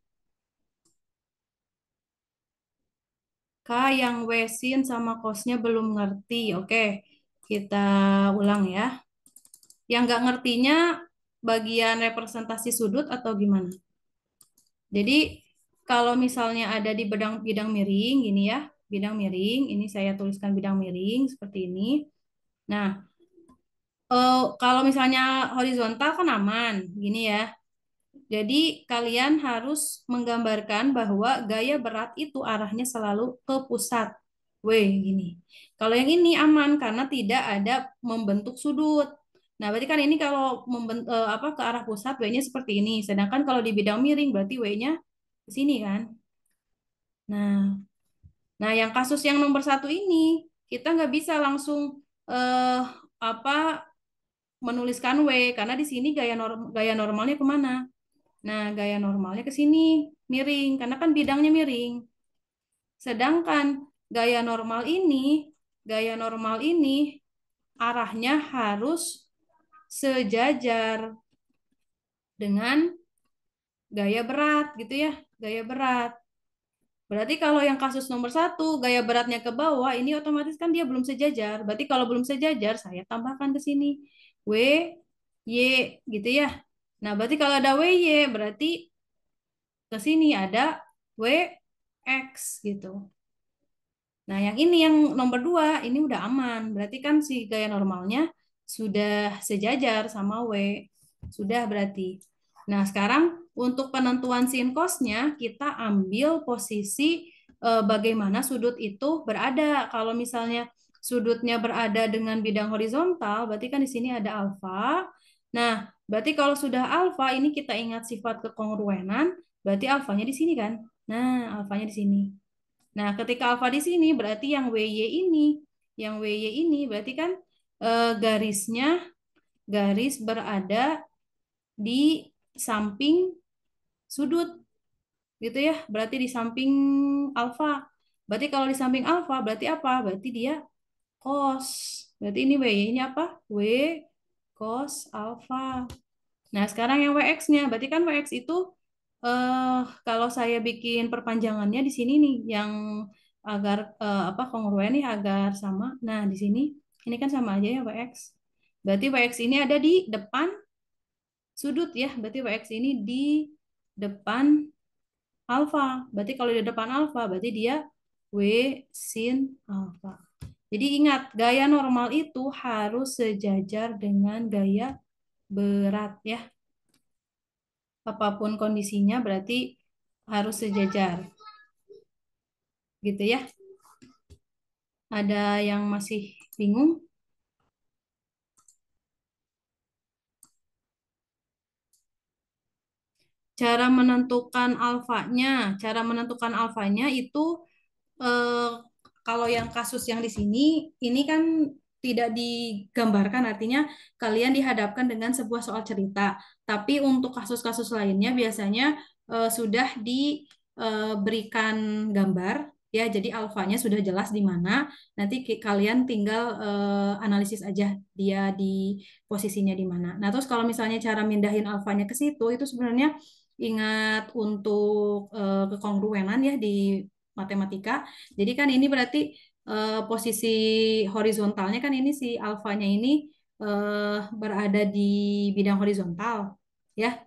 Speaker 1: Kak, yang wesin sama kosnya belum ngerti. Oke, kita ulang ya. Yang nggak ngertinya bagian representasi sudut atau gimana? Jadi kalau misalnya ada di bidang miring, gini ya, bidang miring, ini saya tuliskan bidang miring seperti ini. Nah, kalau misalnya horizontal kan aman, gini ya. Jadi kalian harus menggambarkan bahwa gaya berat itu arahnya selalu ke pusat. W gini. Kalau yang ini aman karena tidak ada membentuk sudut. Nah, berarti kan ini kalau ke arah pusat W-nya seperti ini. Sedangkan kalau di bidang miring berarti W-nya ke sini kan. Nah, yang kasus yang nomor satu ini kita nggak bisa langsung eh, apa menuliskan W karena di sini gaya normalnya kemana? Nah, gaya normalnya ke sini, miring, karena kan bidangnya miring. Sedangkan gaya normal ini arahnya harus sejajar dengan gaya berat, gitu ya, gaya berat. Berarti kalau yang kasus nomor satu, gaya beratnya ke bawah, ini otomatis kan dia belum sejajar. Berarti kalau belum sejajar, saya tambahkan ke sini. W, Y, gitu ya. Nah, berarti kalau ada WY, berarti ke sini ada WX gitu. Nah, yang ini yang nomor 2, ini udah aman. Berarti kan si gaya normalnya sudah sejajar sama W. Sudah berarti. Nah, sekarang untuk penentuan sin cosnya, kita ambil posisi bagaimana sudut itu berada. Kalau misalnya sudutnya berada dengan bidang horizontal, berarti kan di sini ada alfa. Nah, berarti kalau sudah alfa, ini kita ingat sifat kekongruenan, berarti alfanya di sini kan? Nah, alfanya di sini. Nah, ketika alfa di sini berarti yang WY ini berarti kan garisnya garis berada di samping sudut gitu ya. Berarti di samping alfa. Berarti kalau di samping alfa berarti apa? Berarti dia cos. Berarti ini WY-nya apa? W cos alfa. Nah, sekarang yang WX-nya, berarti kan WX itu kalau saya bikin perpanjangannya di sini nih, yang agar kongruen nih agar sama. Nah, di sini ini kan sama aja ya WX. Berarti WX ini ada di depan sudut ya. Berarti WX ini di depan alfa. Berarti kalau di depan alfa, berarti dia W sin alfa. Jadi ingat, gaya normal itu harus sejajar dengan gaya berat ya. Apapun kondisinya berarti harus sejajar. Gitu ya. Ada yang masih bingung? Cara menentukan alfanya itu eh, kalau yang kasus yang di sini, ini kan tidak digambarkan, artinya kalian dihadapkan dengan sebuah soal cerita. Tapi untuk kasus-kasus lainnya biasanya sudah diberikan gambar, ya. Jadi alfanya sudah jelas di mana. Nanti kalian tinggal analisis aja dia di posisinya di mana. Nah, terus kalau misalnya cara mindahin alfanya ke situ, itu sebenarnya ingat untuk kekongruenan ya di matematika. Jadi kan ini berarti posisi horizontalnya kan ini si alfanya ini berada di bidang horizontal ya.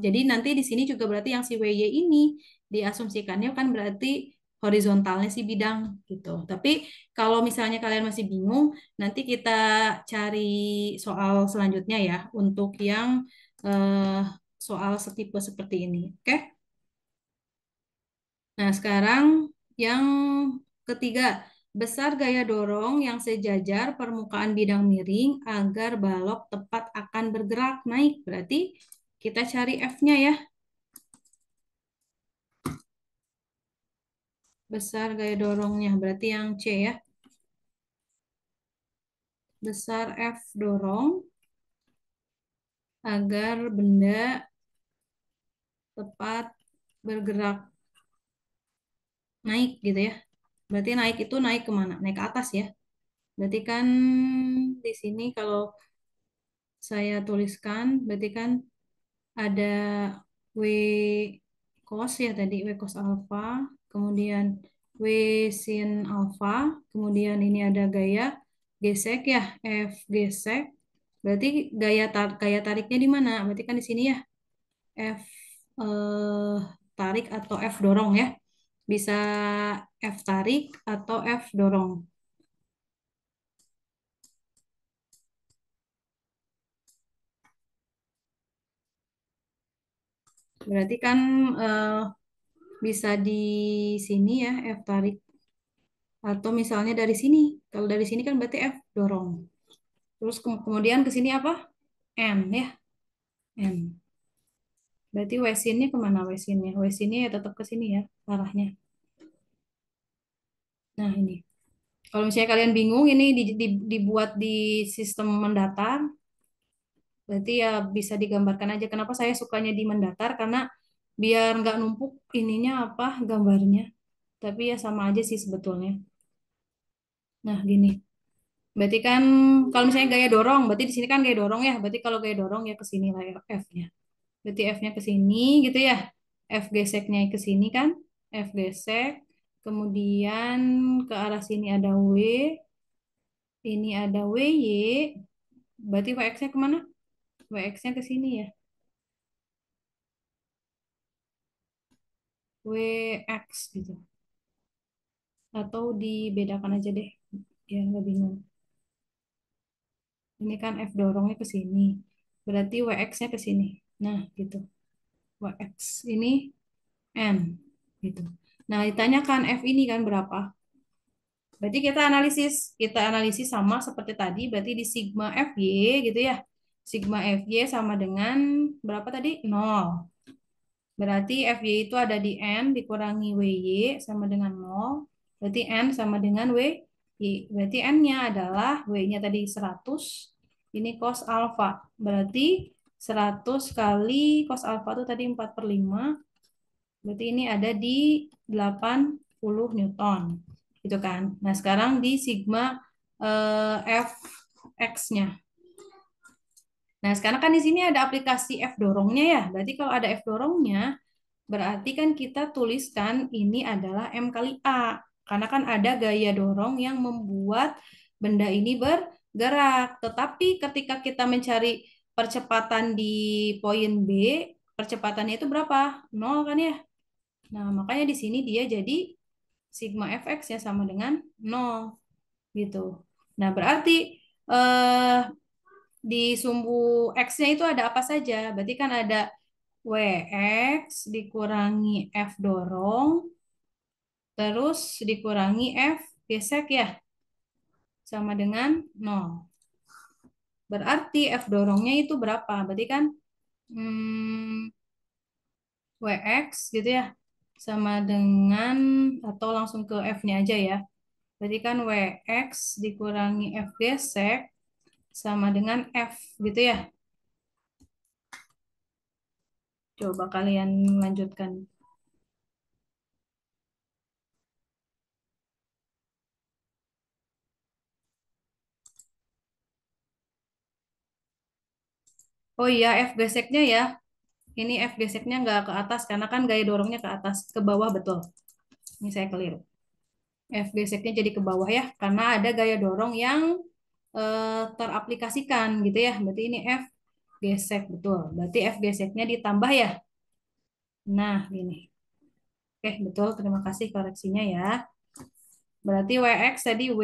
Speaker 1: Jadi nanti di sini juga berarti yang si WY ini diasumsikannya kan berarti horizontalnya si bidang gitu. Tapi kalau misalnya kalian masih bingung, nanti kita cari soal selanjutnya ya untuk yang soal setipe seperti ini. Oke? Nah, sekarang yang ketiga, besar gaya dorong yang sejajar permukaan bidang miring agar balok tepat akan bergerak naik. Berarti kita cari F-nya ya. Besar gaya dorongnya, berarti yang C ya. Besar F dorong agar benda tepat bergerak naik gitu ya. Berarti naik itu naik kemana? Naik ke atas ya. Berarti kan di sini kalau saya tuliskan, berarti kan ada W cos ya tadi, W cos alfa, kemudian W sin alfa, kemudian ini ada gaya gesek ya, F gesek. Berarti gaya tariknya di mana? Berarti kan di sini ya, F eh, tarik atau F dorong ya. Bisa F tarik atau F dorong. Berarti kan bisa di sini ya F tarik atau misalnya dari sini. Kalau dari sini kan berarti F dorong. Terus kemudian ke sini apa? N ya, N. Berarti W sinnya kemana W sinnya? W sinnya ya tetap ke sini ya arahnya. Nah ini. Kalau misalnya kalian bingung ini dibuat di sistem mendatar, berarti ya bisa digambarkan aja. Kenapa saya sukanya di mendatar? Karena biar nggak numpuk ininya apa gambarnya. Tapi ya sama aja sih sebetulnya. Nah gini. Berarti kan kalau misalnya gaya dorong, berarti di sini kan gaya dorong ya. Berarti kalau gaya dorong ya ke sini lah ya F-nya. Berarti F-nya ke sini gitu ya. F geseknya ke sini kan. F gesek. Kemudian ke arah sini ada W. Ini ada WY. Berarti WX-nya kemana? WX-nya ke sini ya. WX gitu. Atau dibedakan aja deh. Biar nggak bingung. Ini kan F dorongnya ke sini. Berarti WX-nya ke sini. Nah gitu. WX ini N gitu. Nah, ditanyakan F ini kan berapa? Berarti kita analisis sama seperti tadi, berarti di sigma FY gitu ya. Sigma FY sama dengan berapa tadi? 0. Berarti FY itu ada di N dikurangi WY sama dengan 0. Berarti N sama dengan WY. Berarti N-nya adalah W-nya tadi 100. Ini cos alfa. Berarti 100 kali cos alfa itu tadi 4/5. Berarti ini ada di 80 Newton. Gitu kan. Nah, sekarang di sigma Fx-nya. Nah, sekarang kan di sini ada aplikasi F dorongnya ya. Berarti kalau ada F dorongnya, berarti kan kita tuliskan ini adalah M kali A. Karena kan ada gaya dorong yang membuat benda ini bergerak. Tetapi ketika kita mencari percepatan di poin B, percepatannya itu berapa? 0 kan ya? Nah, makanya di sini dia jadi sigma fx ya sama dengan 0 gitu. Nah, berarti eh, di sumbu X-nya itu ada apa saja? Berarti kan ada WX dikurangi F dorong, terus dikurangi F gesek ya, sama dengan 0. Berarti F dorongnya itu berapa? Berarti kan WX gitu ya, sama dengan, atau langsung ke F-nya aja ya. Berarti kan WX dikurangi F gesek sama dengan F gitu ya. Coba kalian lanjutkan. Oh iya, F geseknya ya. Ini F geseknya nggak ke atas karena kan gaya dorongnya ke atas, ke bawah betul. Ini saya keliru. F geseknya jadi ke bawah ya, karena ada gaya dorong yang teraplikasikan gitu ya. Berarti ini F gesek betul. Berarti F geseknya ditambah ya. Nah, gini. Oke, betul. Terima kasih koreksinya ya. Berarti WX tadi W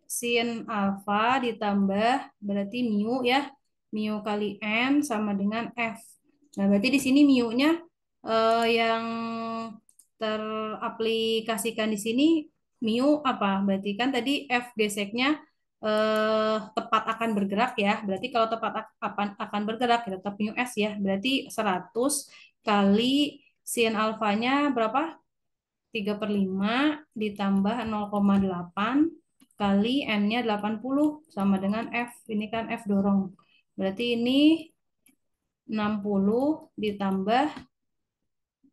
Speaker 1: sin alfa ditambah berarti mu ya. Mu kali N sama dengan F. Nah, berarti di sini mu-nya yang teraplikasikan di sini mu apa? Berarti kan tadi F geseknya tepat akan bergerak ya. Berarti kalau tepat akan bergerak ya tetap mu S ya. Berarti 100 kali sin alfanya berapa? 3/5 ditambah 0,8 kali N-nya 80 sama dengan F. Ini kan F dorong. Berarti ini 60 ditambah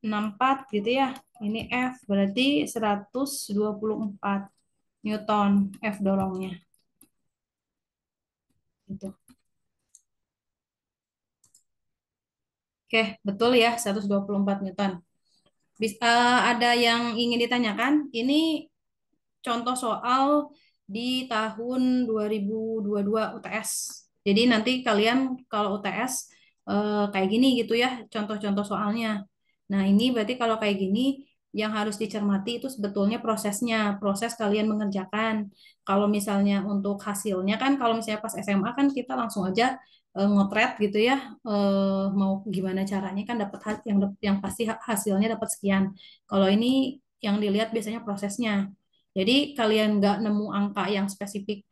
Speaker 1: 64 gitu ya. Ini F berarti 124 Newton F dorongnya. Gitu. Oke, betul ya 124 Newton. Ada yang ingin ditanyakan? Ini contoh soal di tahun 2022 UTS. Jadi nanti kalian kalau UTS kayak gini gitu ya, contoh-contoh soalnya. Nah, ini berarti kalau kayak gini yang harus dicermati itu sebetulnya prosesnya, proses kalian mengerjakan. Kalau misalnya untuk hasilnya kan kalau misalnya pas SMA kan kita langsung aja ngotret gitu ya, mau gimana caranya kan dapat yang pasti hasilnya dapat sekian. Kalau ini yang dilihat biasanya prosesnya. Jadi kalian nggak nemu angka yang spesifik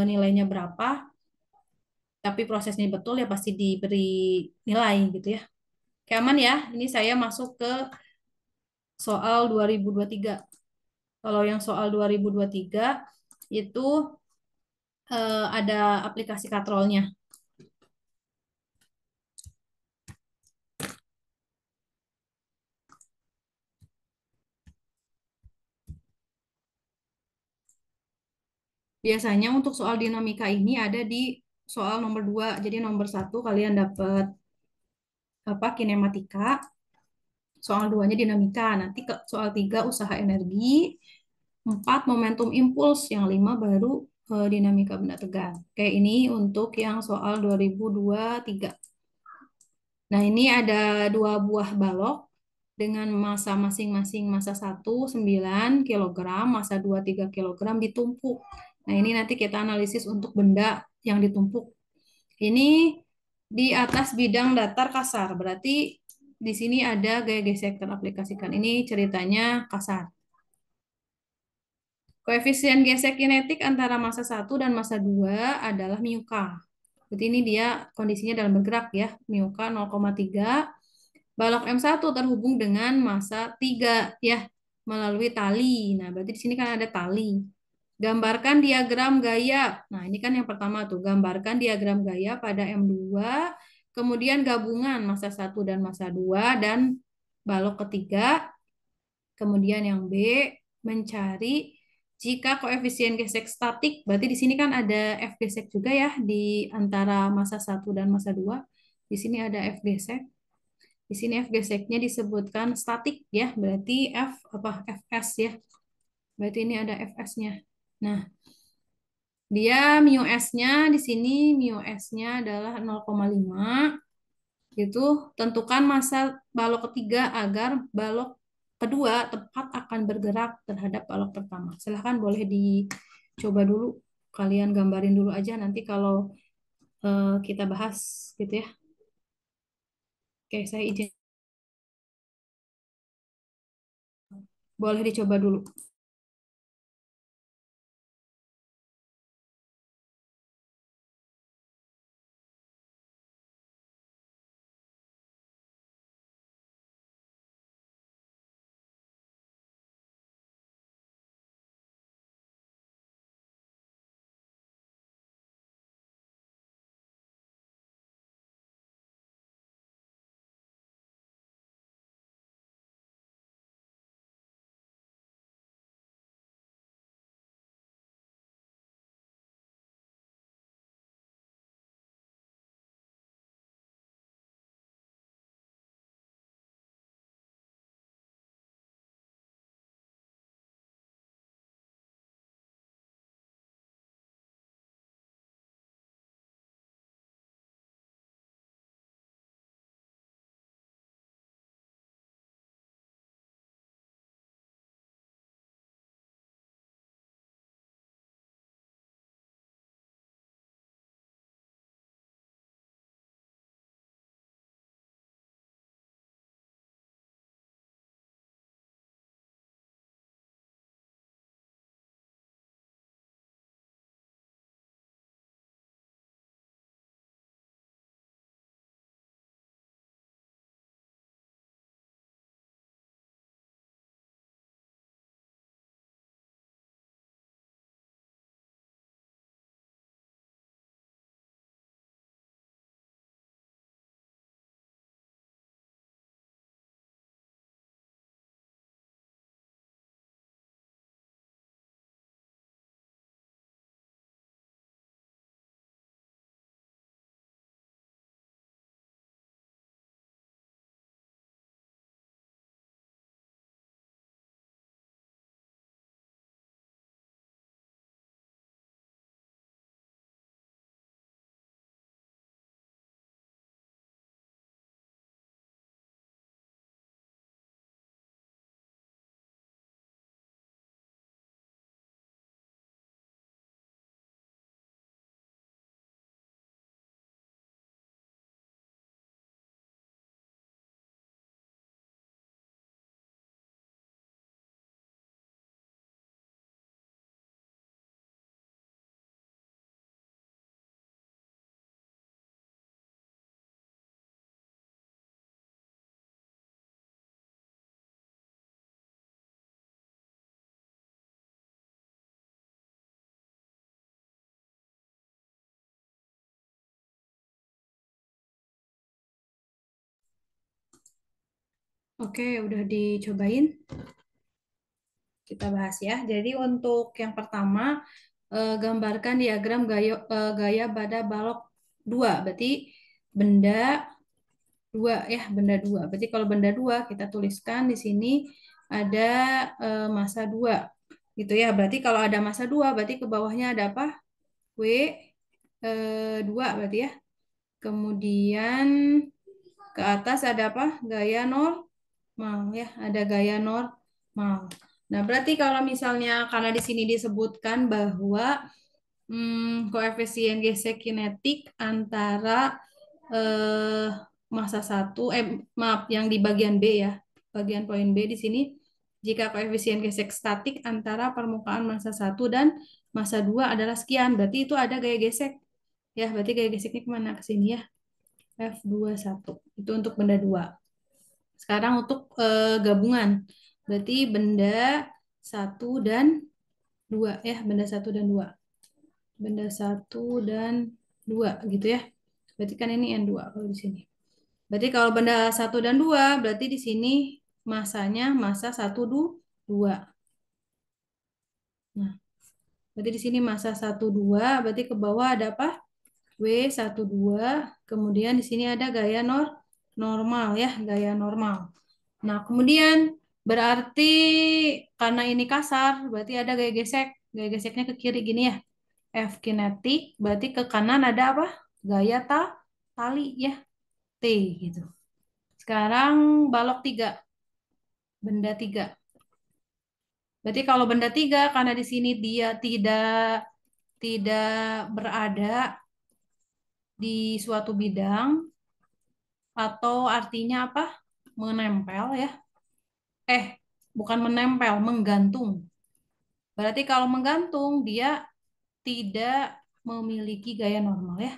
Speaker 1: nilainya berapa, tapi prosesnya betul ya pasti diberi nilai gitu ya. Oke, aman ya. Ini saya masuk ke soal 2023. Kalau yang soal 2023 itu ada aplikasi katrolnya. Biasanya untuk soal dinamika ini ada di soal nomor 2. Jadi nomor 1 kalian dapat apa kinematika, soal 2-nya dinamika. Nanti ke soal 3 usaha energi, 4 momentum impuls, yang 5 baru dinamika benda tegang. Oke, ini untuk yang soal 2023. Nah, ini ada 2 buah balok dengan massa masing-masing, massa 1 9 kg, massa 2 3 kg ditumpuk. Nah, ini nanti kita analisis untuk benda yang ditumpuk. Ini di atas bidang datar kasar, berarti di sini ada gaya gesek teraplikasikan. Ini ceritanya kasar. Koefisien gesek kinetik antara massa 1 dan massa 2 adalah mu k. Berarti ini dia kondisinya dalam bergerak ya. Mu k 0,3. Balok M1 terhubung dengan massa 3 ya melalui tali. Nah, berarti di sini kan ada tali. Gambarkan diagram gaya. Nah, ini kan yang pertama tuh. Gambarkan diagram gaya pada M2. Kemudian gabungan massa 1 dan massa 2 dan balok ketiga. Kemudian yang B, mencari jika koefisien gesek statik, berarti di sini kan ada F gesek juga ya di antara massa 1 dan massa 2. Di sini ada F gesek. Di sini F geseknya disebutkan statik ya, berarti F apa Fs ya. Berarti ini ada Fs-nya. Nah, dia mu S-nya di sini mu S-nya adalah 0,5. Itu tentukan massa balok ketiga agar balok kedua tepat akan bergerak terhadap balok pertama. Silahkan boleh dicoba dulu. Kalian gambarin dulu aja nanti kalau kita bahas gitu ya. Oke, saya izin. Boleh dicoba dulu. Oke, udah dicobain. Kita bahas ya. Jadi untuk yang pertama, gambarkan diagram gaya pada balok 2. Berarti benda 2 ya, benda 2. Berarti kalau benda 2 kita tuliskan di sini ada massa 2. Gitu ya. Berarti kalau ada massa 2 berarti ke bawahnya ada apa? W 2 berarti ya. Kemudian ke atas ada apa? Gaya normal ya, ada gaya normal. Nah, berarti kalau misalnya karena di sini disebutkan bahwa koefisien gesek kinetik antara eh, massa satu, maaf, yang di bagian B ya, bagian poin B di sini, jika koefisien gesek statik antara permukaan massa satu dan massa 2 adalah sekian, berarti itu ada gaya gesek. Ya, berarti gaya geseknya kemana? Ke sini ya. F21. Itu untuk benda 2. Sekarang untuk gabungan. Berarti benda satu dan 2 ya, benda satu dan 2. Benda satu dan 2 gitu ya. Berarti kan ini N2 kalau di sini. Berarti kalau benda satu dan 2 berarti di sini masanya massa 1 2. Nah, berarti di sini massa 1 2, berarti ke bawah ada apa? W12, kemudian di sini ada gaya normal ya, gaya normal. Nah, kemudian berarti karena ini kasar, berarti ada gaya gesek. Gaya geseknya ke kiri gini ya. F kinetik, berarti ke kanan ada apa? Gaya tali ya, T gitu. Sekarang balok 3, benda 3. Berarti kalau benda 3 karena di sini dia tidak berada di suatu bidang atau artinya apa? Menempel ya. Bukan menempel, menggantung. Berarti kalau menggantung dia tidak memiliki gaya normal ya.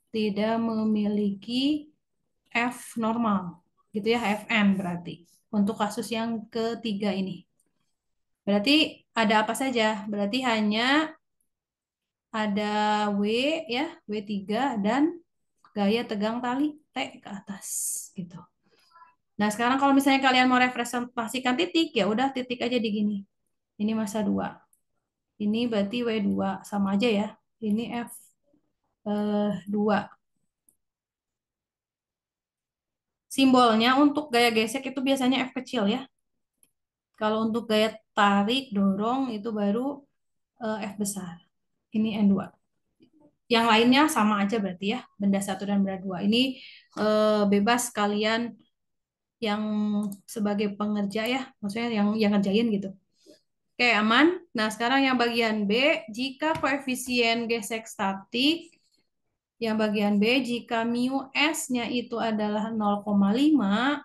Speaker 1: Tidak memiliki F normal. Gitu ya, Fn berarti. Untuk kasus yang ketiga ini. Berarti ada apa saja? Berarti hanya ada W ya, W3 dan gaya tegang tali T ke atas gitu. Nah, sekarang kalau misalnya kalian mau representasikan titik, ya udah titik aja di gini. Ini massa 2. Ini berarti W2 sama aja ya. Ini F2. Simbolnya untuk gaya gesek itu biasanya F kecil ya. Kalau untuk gaya tarik, dorong itu baru F besar. Ini N2. Yang lainnya sama aja berarti ya, benda satu dan benda dua. Ini bebas kalian yang sebagai pengerja ya, maksudnya yang ngerjain gitu. Oke, aman. Nah, sekarang yang bagian B, jika koefisien gesek statik, yang bagian B, jika mu S-nya itu adalah 0,5,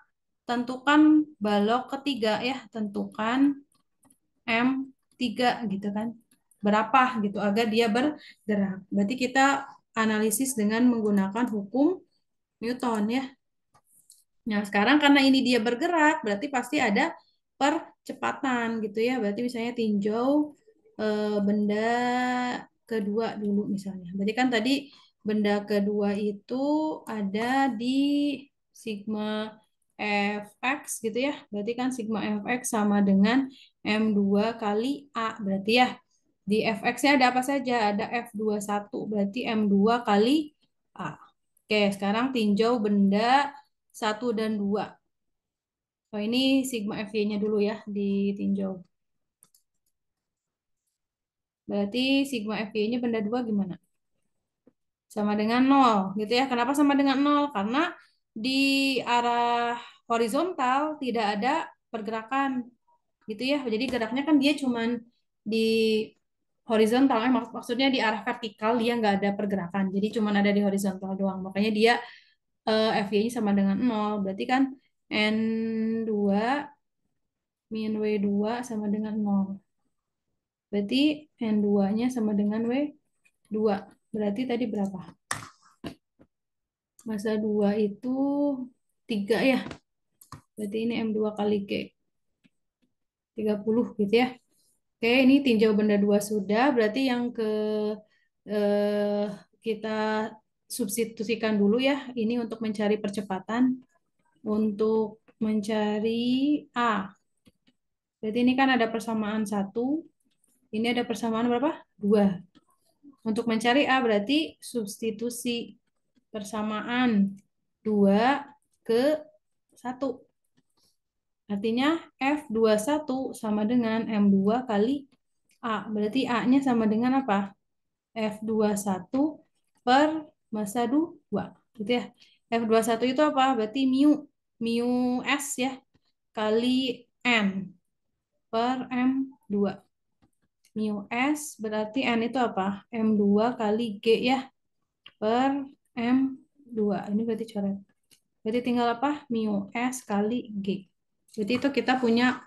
Speaker 1: tentukan balok ketiga ya, tentukan M3 gitu kan. Berapa gitu agar dia bergerak. Berarti kita analisis dengan menggunakan hukum Newton ya. Nah, sekarang karena ini dia bergerak, berarti pasti ada percepatan gitu ya. Berarti misalnya tinjau benda kedua dulu misalnya. Berarti kan tadi benda kedua itu ada di sigma fx gitu ya. Berarti kan sigma fx sama dengan M2 kali A. Berarti ya di fx-nya ada apa saja? Ada F21, berarti M2 kali A. Oke, sekarang tinjau benda 1 dan 2. Oh, ini sigma FY-nya dulu ya ditinjau. Berarti sigma FY-nya benda 2 gimana? Sama dengan 0 gitu ya. Kenapa sama dengan 0? Karena di arah horizontal tidak ada pergerakan gitu ya. Jadi geraknya kan dia cuman di horizontal, maksudnya di arah vertikal dia nggak ada pergerakan. Jadi cuman ada di horizontal doang. Makanya dia FY-nya sama dengan 0. Berarti kan N2 min W2 sama dengan 0. Berarti N2-nya sama dengan W2. Berarti tadi berapa? Massa 2 itu 3 ya. Berarti ini M2 kali G. 30 gitu ya. Oke, ini tinjau benda 2 sudah. Berarti yang eh, kita substitusikan dulu ya. Ini untuk mencari percepatan. Untuk mencari A. Berarti ini kan ada persamaan 1. Ini ada persamaan berapa? 2. Untuk mencari A berarti substitusi persamaan 2 ke 1. Artinya F21 sama dengan M2 kali A. Berarti A-nya sama dengan apa? F21 per massa 2. Gitu ya. F21 itu apa? Berarti mu S ya. Kali N per M2. Mu S berarti N itu apa? M2 kali G ya. Per M2. Ini berarti coret. Berarti tinggal apa? Mu S kali G. Berarti itu kita punya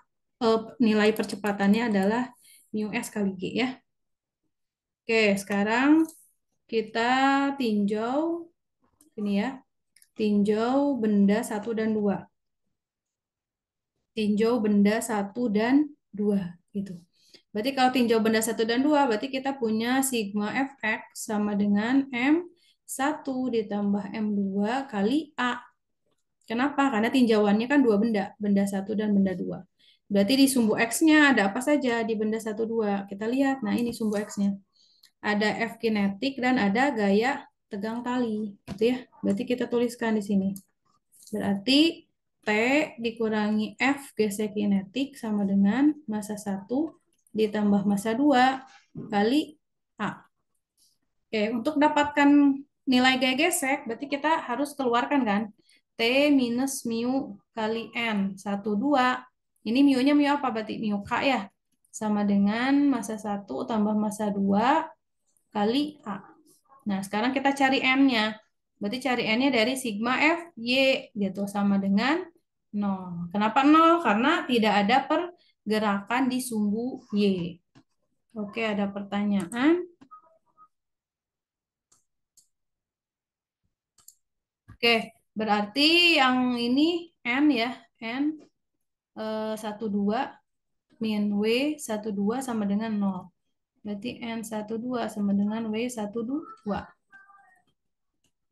Speaker 1: nilai percepatannya adalah mu S kali G ya. Oke, sekarang kita tinjau ini ya. Tinjau benda 1 dan 2. Tinjau benda 1 dan 2 gitu. Berarti kalau tinjau benda 1 dan 2, berarti kita punya sigma fx sama dengan M1 ditambah M2 kali A. Kenapa? Karena tinjauannya kan dua benda, benda 1 dan benda 2. Berarti di sumbu X-nya ada apa saja di benda 1, 2? Kita lihat, nah ini sumbu X-nya. Ada F kinetik dan ada gaya tegang tali. Gitu ya. Berarti kita tuliskan di sini. Berarti T dikurangi F gesek kinetik sama dengan massa 1 ditambah massa 2 kali A. Oke, untuk dapatkan nilai gaya gesek, berarti kita harus keluarkan kan? T minus mu kali N. 1, 2. Ini mu-nya mu apa? Berarti mu K ya. Sama dengan massa 1 tambah massa 2 kali A. Nah, sekarang kita cari M-nya. Berarti cari N-nya dari sigma F, Y gitu sama dengan 0. Kenapa 0? Karena tidak ada pergerakan di sumbu Y. Oke, ada pertanyaan. Oke, berarti yang ini N ya, N 12 min W 12 sama dengan 0. Berarti N12 sama dengan W12.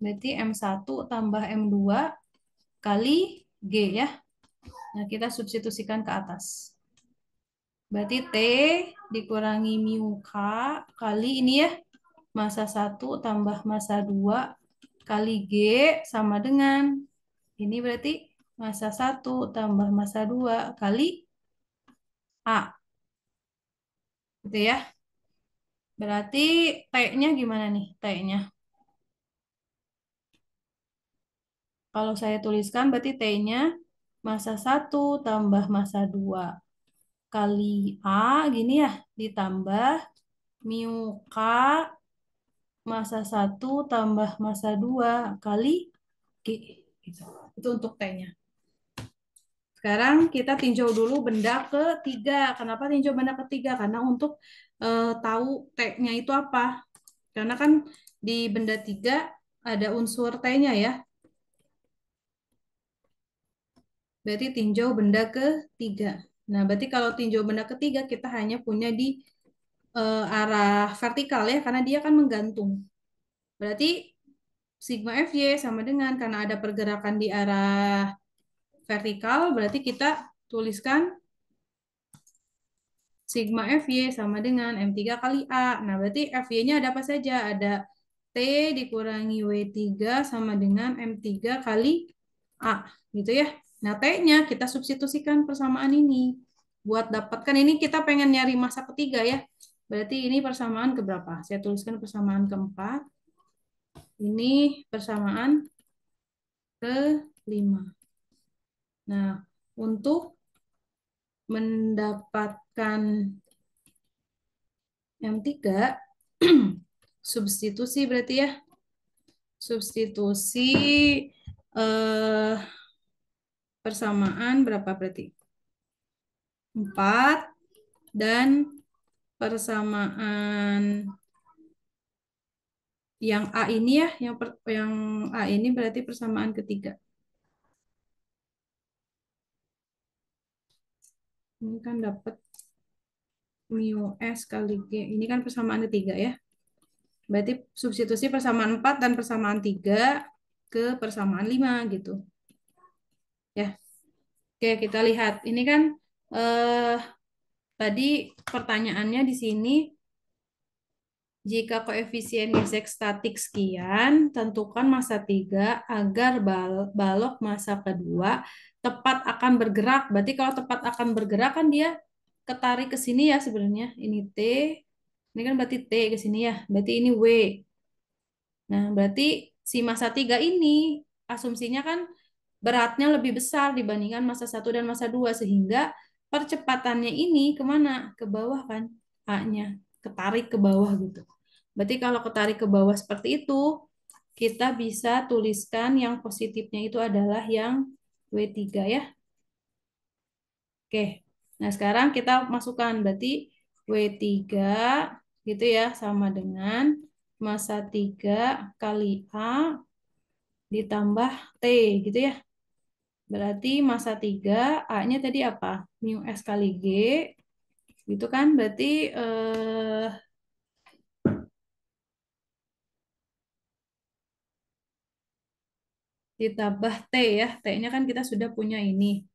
Speaker 1: Berarti M1 tambah M2 kali G ya. Nah, kita substitusikan ke atas. Berarti T dikurangi mu K kali ini ya. Massa 1 tambah massa 2 kali G sama dengan. Ini berarti massa 1 tambah massa 2 kali A. Gitu ya. Berarti T-nya gimana nih? T-nya. Kalau saya tuliskan berarti T-nya massa 1 tambah massa 2 kali A gini ya. Ditambah mu K massa 1 tambah massa 2 kali G. Gitu. Itu untuk T-nya. Sekarang kita tinjau dulu benda ketiga. Kenapa tinjau benda ketiga? Karena untuk tahu T-nya itu apa. Karena kan di benda 3 ada unsur T-nya ya. Berarti tinjau benda ketiga. Nah, berarti kalau tinjau benda ketiga kita hanya punya di arah vertikal ya, karena dia kan menggantung. Berarti sigma FY sama dengan karena ada pergerakan di arah vertikal, berarti kita tuliskan sigma FY sama dengan M3 kali A. Nah, berarti FY-nya ada apa saja? Ada T dikurangi W3 sama dengan M3 kali A. Gitu ya. Nah, T-nya kita substitusikan persamaan ini. Buat dapatkan ini kita pengen nyari massa ketiga ya. Berarti ini persamaan keberapa? Saya tuliskan persamaan keempat. Ini persamaan kelima. Nah, untuk mendapatkan M3 substitusi berarti ya. Substitusi eh, persamaan berapa berarti? 4 dan persamaan yang A ini ya, yang A ini berarti persamaan ketiga. Ini kan dapat mu S kali G. Ini kan persamaan ketiga ya. Berarti substitusi persamaan 4 dan persamaan 3 ke persamaan 5 gitu. Ya. Oke, kita lihat. Ini kan tadi pertanyaannya di sini jika koefisien gesek statik sekian, tentukan massa 3 agar balok massa kedua tepat akan bergerak. Berarti kalau tepat akan bergerak kan dia ketarik ke sini ya sebenarnya. Ini T, ini kan berarti T ke sini ya. Berarti ini W. Nah, berarti si massa 3 ini asumsinya kan beratnya lebih besar dibandingkan massa 1 dan massa 2 sehingga percepatannya ini kemana? Ke bawah kan A-nya, ketarik ke bawah gitu. Berarti kalau ketarik ke bawah seperti itu, kita bisa tuliskan yang positifnya itu adalah yang W3 ya. Oke, nah sekarang kita masukkan berarti W3 gitu ya sama dengan massa 3 kali A ditambah T gitu ya. Berarti massa 3, A-nya tadi apa? Mu S kali G, gitu kan? Berarti ditambah T ya. T-nya kan kita sudah punya ini.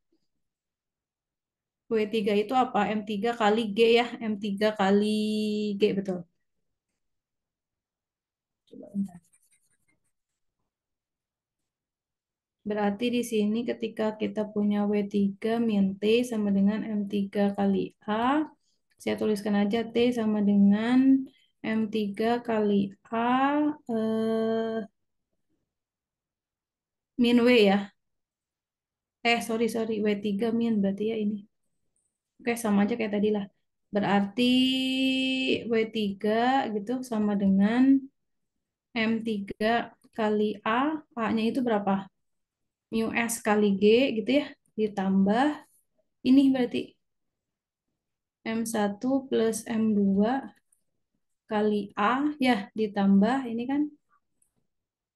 Speaker 1: W3 itu apa? M3 kali G ya. M3 kali G, betul. Coba bentar. Berarti di sini ketika kita punya W3 min T sama dengan M3 kali A, saya tuliskan aja T sama dengan M3 kali A min W ya. Sorry, W3 min berarti ya ini. Oke, sama aja kayak tadi lah. Berarti W3 gitu sama dengan M3 kali A, A-nya itu berapa? Mu S kali G gitu ya, ditambah ini berarti M1 plus M2 kali A, ya ditambah ini kan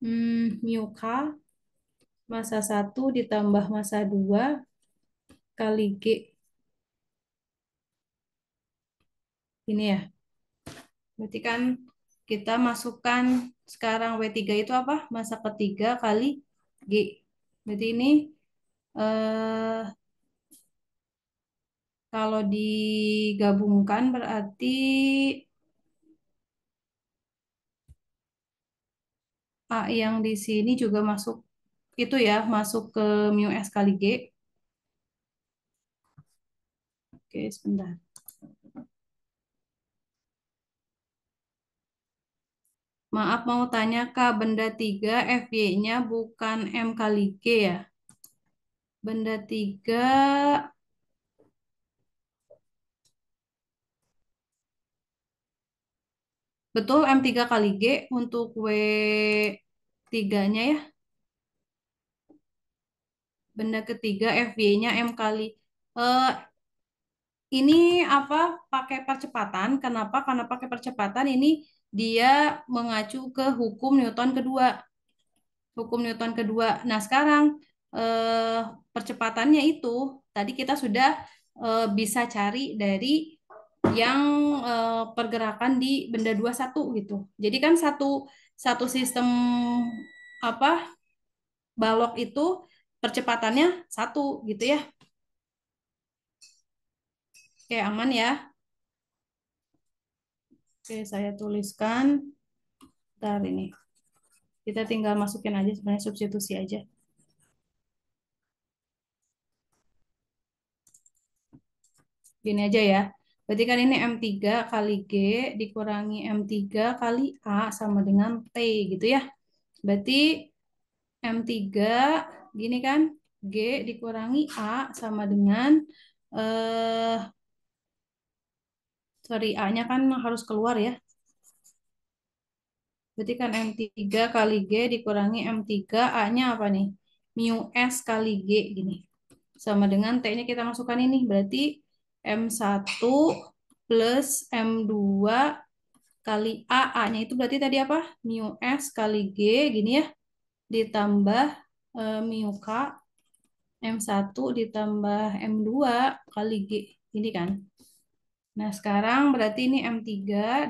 Speaker 1: mu K massa 1 ditambah massa 2 kali G. Ini ya, berarti kan kita masukkan sekarang W3 itu apa? Massa ketiga kali G. Berarti ini eh, kalau digabungkan berarti A yang di sini juga masuk itu ya, masuk ke mu S kali G. Oke, sebentar. Maaf mau tanya Kak, benda 3 FY-nya bukan M kali G ya? Benda 3 betul M3 kali G untuk W3-nya ya. Benda ketiga FY-nya M kali. Eh, ini apa pakai percepatan? Kenapa? Karena pakai percepatan ini dia mengacu ke hukum Newton kedua. Hukum Newton kedua. Nah, sekarang percepatannya itu tadi kita sudah bisa cari dari yang pergerakan di benda 21 gitu. Jadi kan satu satu sistem apa balok itu percepatannya satu gitu ya. Oke, aman ya. Oke, saya tuliskan. Bentar ini. Kita tinggal masukin aja sebenarnya substitusi aja. Gini aja ya. Berarti kan ini M3 kali G dikurangi M3 kali A sama dengan T gitu ya. Berarti M3 gini kan G dikurangi A sama dengan eh sorry A-nya kan harus keluar ya. Berarti kan M3 kali G dikurangi M3 A-nya apa nih? Mu S kali G gini. Sama dengan T-nya kita masukkan ini. Berarti M1 plus M2 kali A. A-nya itu berarti tadi apa? Mu S kali G gini ya. Ditambah mu K M1 ditambah M2 kali G. Ini kan. Nah, sekarang berarti ini M3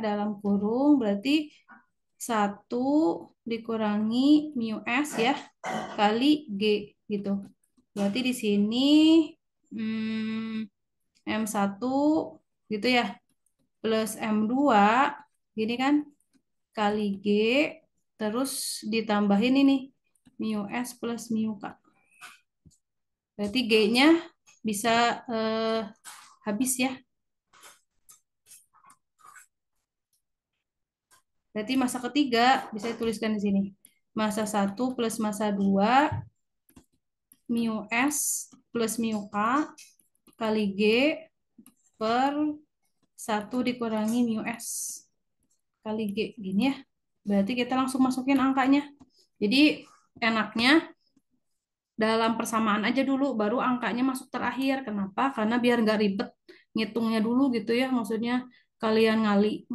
Speaker 1: dalam kurung berarti 1 dikurangi mu S ya kali G gitu. Berarti di sini M1 gitu ya plus M2 gini kan kali G terus ditambahin ini mu S plus mu K. Berarti G-nya bisa habis ya. Berarti masa ketiga bisa dituliskan di sini. Masa 1 plus masa 2 mu S plus mu K kali G per 1 dikurangi mu S kali G. Gini ya. Berarti kita langsung masukin angkanya. Jadi enaknya dalam persamaan aja dulu, baru angkanya masuk terakhir. Kenapa? Karena biar nggak ribet ngitungnya dulu gitu ya. Maksudnya kalian ngali,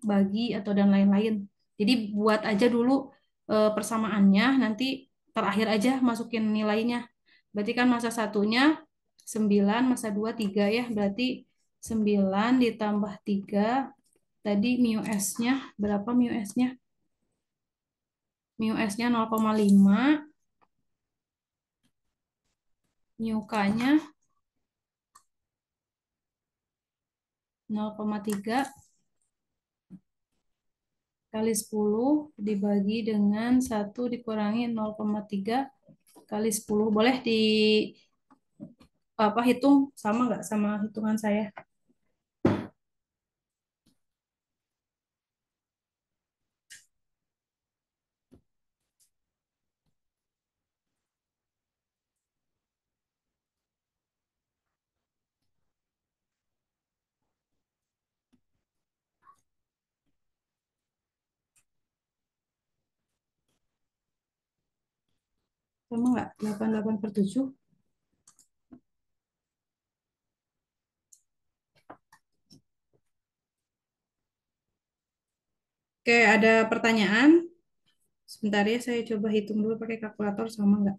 Speaker 1: bagi atau dan lain-lain. Jadi buat aja dulu persamaannya, nanti terakhir aja masukin nilainya. Berarti kan masa satunya 9, masa 2 3 ya. Berarti 9 ditambah 3. Tadi mu S-nya berapa mu S-nya? Mu S-nya 0,5. Mu K-nya 0,3 kali 10 dibagi dengan 1 dikurangi 0,3 kali 10. Boleh di apa hitung sama nggak sama hitungan saya? Sama nggak? 88/7. Oke, ada pertanyaan? Sebentar ya, saya coba hitung dulu pakai kalkulator sama nggak?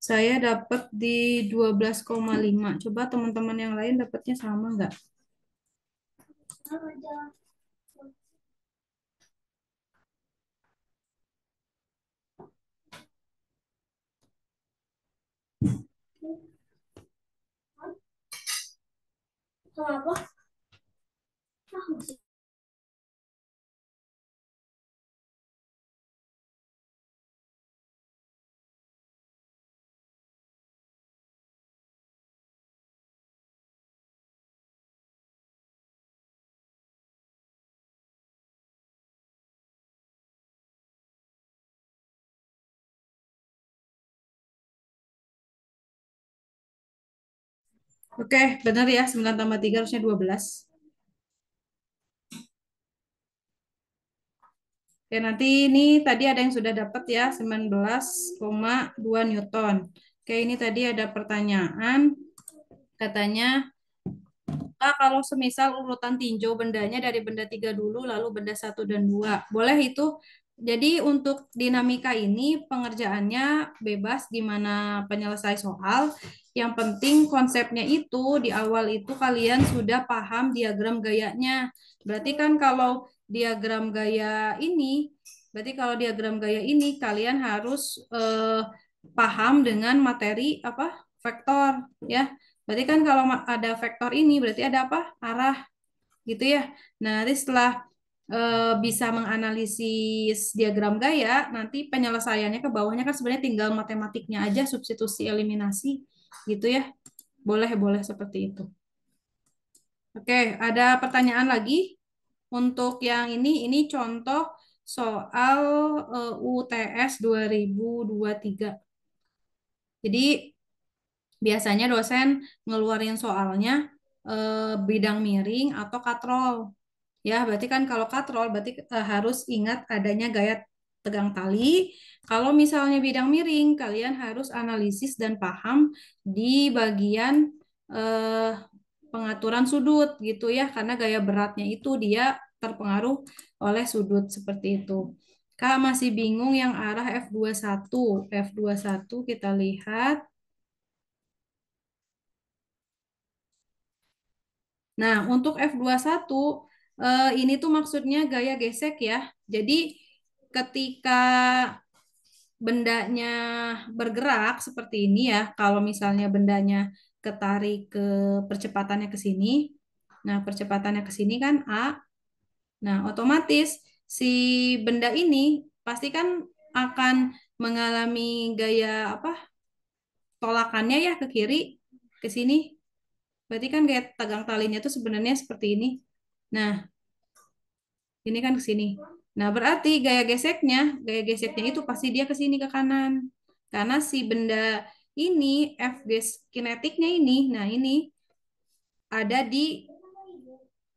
Speaker 1: Saya dapat di 12,5. Coba teman-teman yang lain dapatnya sama nggak? Oke, benar ya. 9 tambah 3 harusnya 12. Oke, nanti ini tadi ada yang sudah dapat ya, 19,2 Newton. Oke, ini tadi ada pertanyaan. Katanya, Kak, kalau semisal urutan tinjau bendanya dari benda 3 dulu, lalu benda 1 dan 2, boleh itu? Jadi untuk dinamika ini pengerjaannya bebas gimana penyelesai soal. Yang penting konsepnya itu di awal itu kalian sudah paham diagram gayanya. Berarti kan kalau diagram gaya ini, berarti kalau diagram gaya ini kalian harus paham dengan materi apa? Vektor ya. Berarti kan kalau ada vektor ini berarti ada apa? Arah gitu ya. Nah, nanti setelah bisa menganalisis diagram gaya, nanti penyelesaiannya ke bawahnya kan sebenarnya tinggal matematiknya aja, substitusi eliminasi gitu ya. Boleh, boleh seperti itu. Oke, ada pertanyaan lagi untuk yang ini contoh soal UTS 2023. Jadi biasanya dosen ngeluarin soalnya bidang miring atau katrol. Ya, berarti kan kalau katrol berarti harus ingat adanya gaya tegang tali. Kalau misalnya bidang miring, kalian harus analisis dan paham di bagian eh, pengaturan sudut gitu ya, karena gaya beratnya itu dia terpengaruh oleh sudut seperti itu. Kak masih bingung yang arah F21. F21 kita lihat. Nah, untuk F21 ini tuh maksudnya gaya gesek ya. Jadi ketika bendanya bergerak seperti ini ya, kalau misalnya bendanya ketarik ke percepatannya ke sini. Nah, percepatannya ke sini kan A. Nah, otomatis si benda ini pasti kan akan mengalami gaya apa? Tolakannya ya ke kiri, ke sini. Berarti kan gaya tegang talinya tuh sebenarnya seperti ini. Nah, ini kan ke sini. Nah, berarti gaya geseknya itu pasti dia ke sini ke kanan. Karena si benda ini F gas kinetiknya ini, nah ini ada di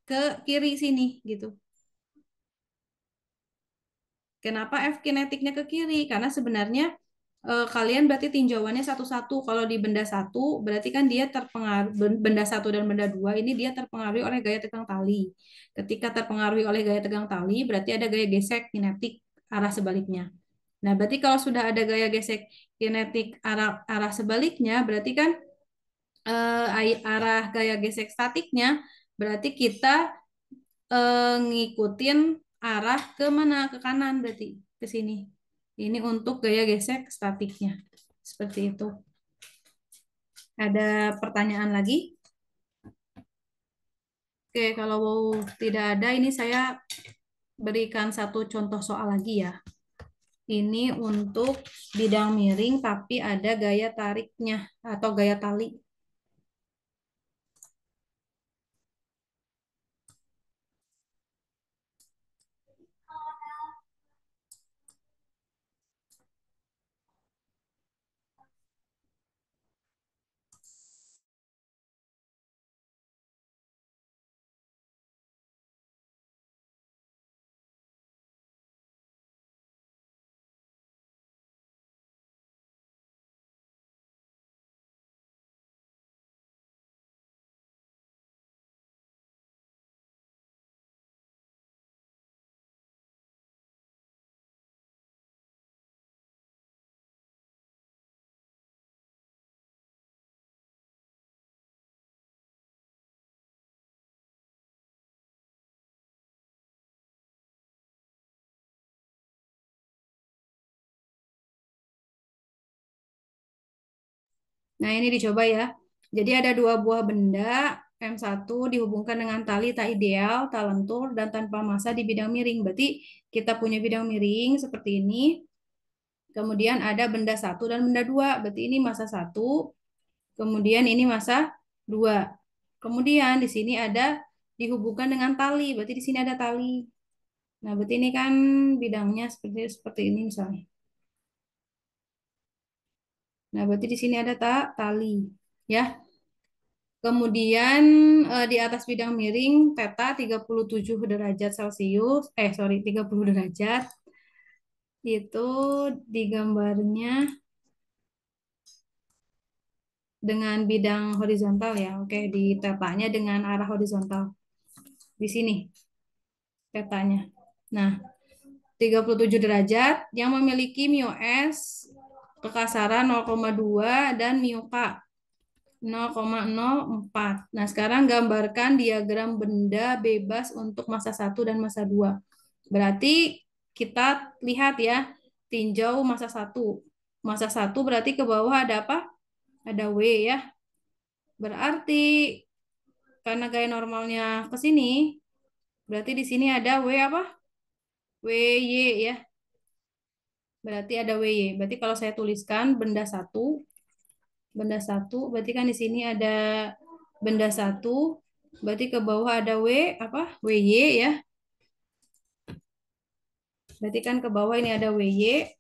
Speaker 1: ke kiri sini gitu. Kenapa F kinetiknya ke kiri? Karena sebenarnya kalian berarti tinjauannya satu-satu. Kalau di benda satu, berarti kan dia terpengaruh benda satu dan benda dua ini dia terpengaruhi oleh gaya tegang tali. Ketika terpengaruhi oleh gaya tegang tali, berarti ada gaya gesek kinetik arah sebaliknya. Nah, berarti kalau sudah ada gaya gesek kinetik arah sebaliknya, berarti kan arah gaya gesek statiknya, berarti kita ngikutin arah ke mana? Ke kanan berarti ke sini. Ini untuk gaya gesek statiknya. Seperti itu. Ada pertanyaan lagi? Oke, kalau tidak ada, ini saya berikan satu contoh soal lagi ya. Ini untuk bidang miring, tapi ada gaya tariknya atau gaya tali. Nah, ini dicoba ya. Jadi ada dua buah benda M1 dihubungkan dengan tali tak ideal, tak lentur, dan tanpa massa di bidang miring. Berarti kita punya bidang miring seperti ini. Kemudian ada benda satu dan benda dua. Berarti ini massa satu. Kemudian ini massa dua. Kemudian di sini ada dihubungkan dengan tali. Berarti di sini ada tali. Nah, berarti ini kan bidangnya seperti ini misalnya. Nah, berarti di sini ada tali, ya. Kemudian di atas bidang miring theta 37 derajat Celcius, sorry 30 derajat. Itu digambarnya dengan bidang horizontal ya. Oke, di tetanya dengan arah horizontal. Di sini tetanya. Nah, 37 derajat yang memiliki mu S kekasaran 0,2 dan mu K 0,04. Nah, sekarang gambarkan diagram benda bebas untuk massa 1 dan massa 2. Berarti kita lihat ya, tinjau massa 1. Massa 1 berarti ke bawah ada apa? Ada W ya. Berarti karena gaya normalnya ke sini, berarti di sini ada W apa? WY ya. Berarti ada WY. Berarti kalau saya tuliskan benda satu, berarti kan di sini ada benda satu, berarti ke bawah ada WY ya. Berarti kan ke bawah ini ada WY,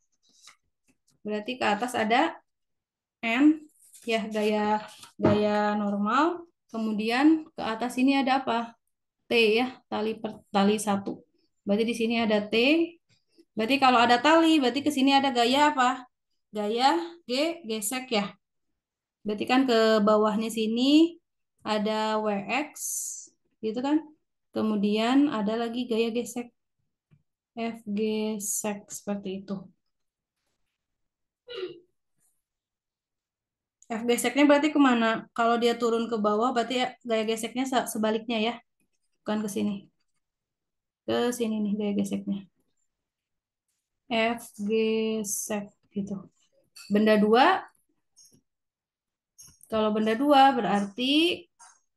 Speaker 1: berarti ke atas ada N ya, gaya normal. Kemudian ke atas ini ada apa? T ya, tali satu. Berarti di sini ada T. Berarti kalau ada tali, berarti ke sini ada gaya apa? Gaya gesek ya. Berarti kan ke bawahnya sini ada WX, gitu kan? Kemudian ada lagi gaya gesek, F gesek seperti itu. F geseknya berarti kemana? Kalau dia turun ke bawah, berarti gaya geseknya sebaliknya ya, bukan ke sini. Ke sini nih gaya geseknya. F gesek gitu. Benda dua, kalau benda dua berarti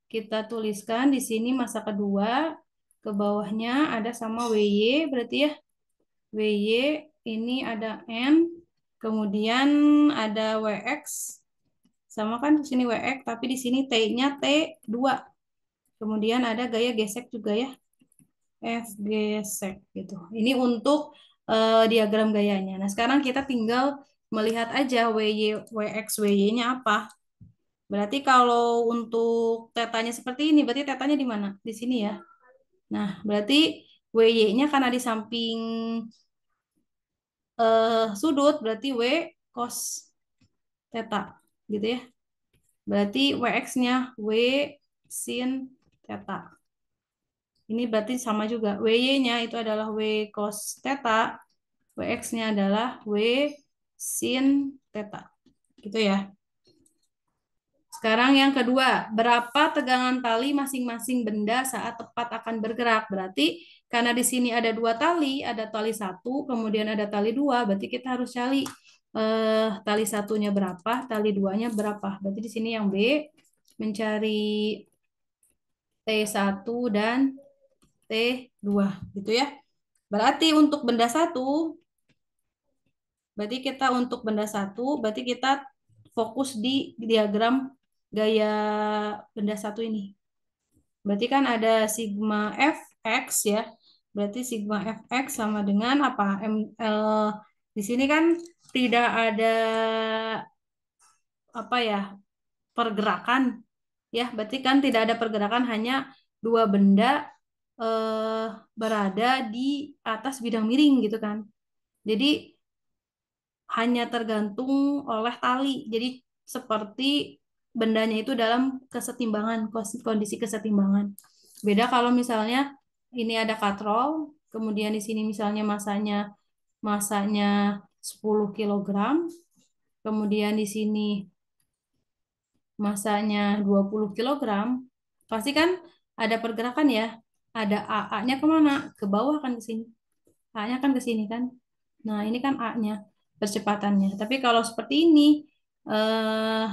Speaker 1: kita tuliskan di sini massa kedua, ke bawahnya ada sama WY berarti ya. WY ini ada N, kemudian ada WX, sama kan di sini WX, tapi di sini T-nya T2. Kemudian ada gaya gesek juga ya, F gesek gitu. Ini untuk diagram gayanya. Nah, sekarang kita tinggal melihat aja WY, WX, WY-nya apa. Berarti kalau untuk tetanya seperti ini, berarti tetanya di mana? Di sini ya. Nah, berarti WY-nya karena di samping sudut, berarti W cos theta, gitu ya. Berarti WX-nya W sin theta. Ini berarti sama juga. WY-nya itu adalah W cos theta, WX-nya adalah W sin theta. Gitu ya. Sekarang yang kedua, berapa tegangan tali masing-masing benda saat tepat akan bergerak? Berarti karena di sini ada dua tali, ada tali satu, kemudian ada tali dua, berarti kita harus cari tali satunya berapa, tali duanya berapa. Berarti di sini yang B mencari T1 dan T2 gitu ya. Berarti untuk benda satu, berarti kita fokus di diagram gaya benda satu ini. Berarti kan ada sigma Fx ya. Berarti sigma Fx sama dengan apa? Di sini kan tidak ada apa ya, pergerakan ya. Berarti kan tidak ada pergerakan, hanya dua benda eh, berada di atas bidang miring gitu kan. Jadi hanya tergantung oleh tali. Jadi seperti bendanya itu dalam kesetimbangan, kondisi kesetimbangan. Beda kalau misalnya ini ada katrol, kemudian di sini misalnya masanya 10 kilogram, kemudian di sini masanya 20 kilogram, pasti kan ada pergerakan ya. Ada AA-nya kemana? Ke bawah kan ke sini. A-nya kan ke sini kan. Nah, ini kan A-nya, percepatannya. Tapi kalau seperti ini, eh,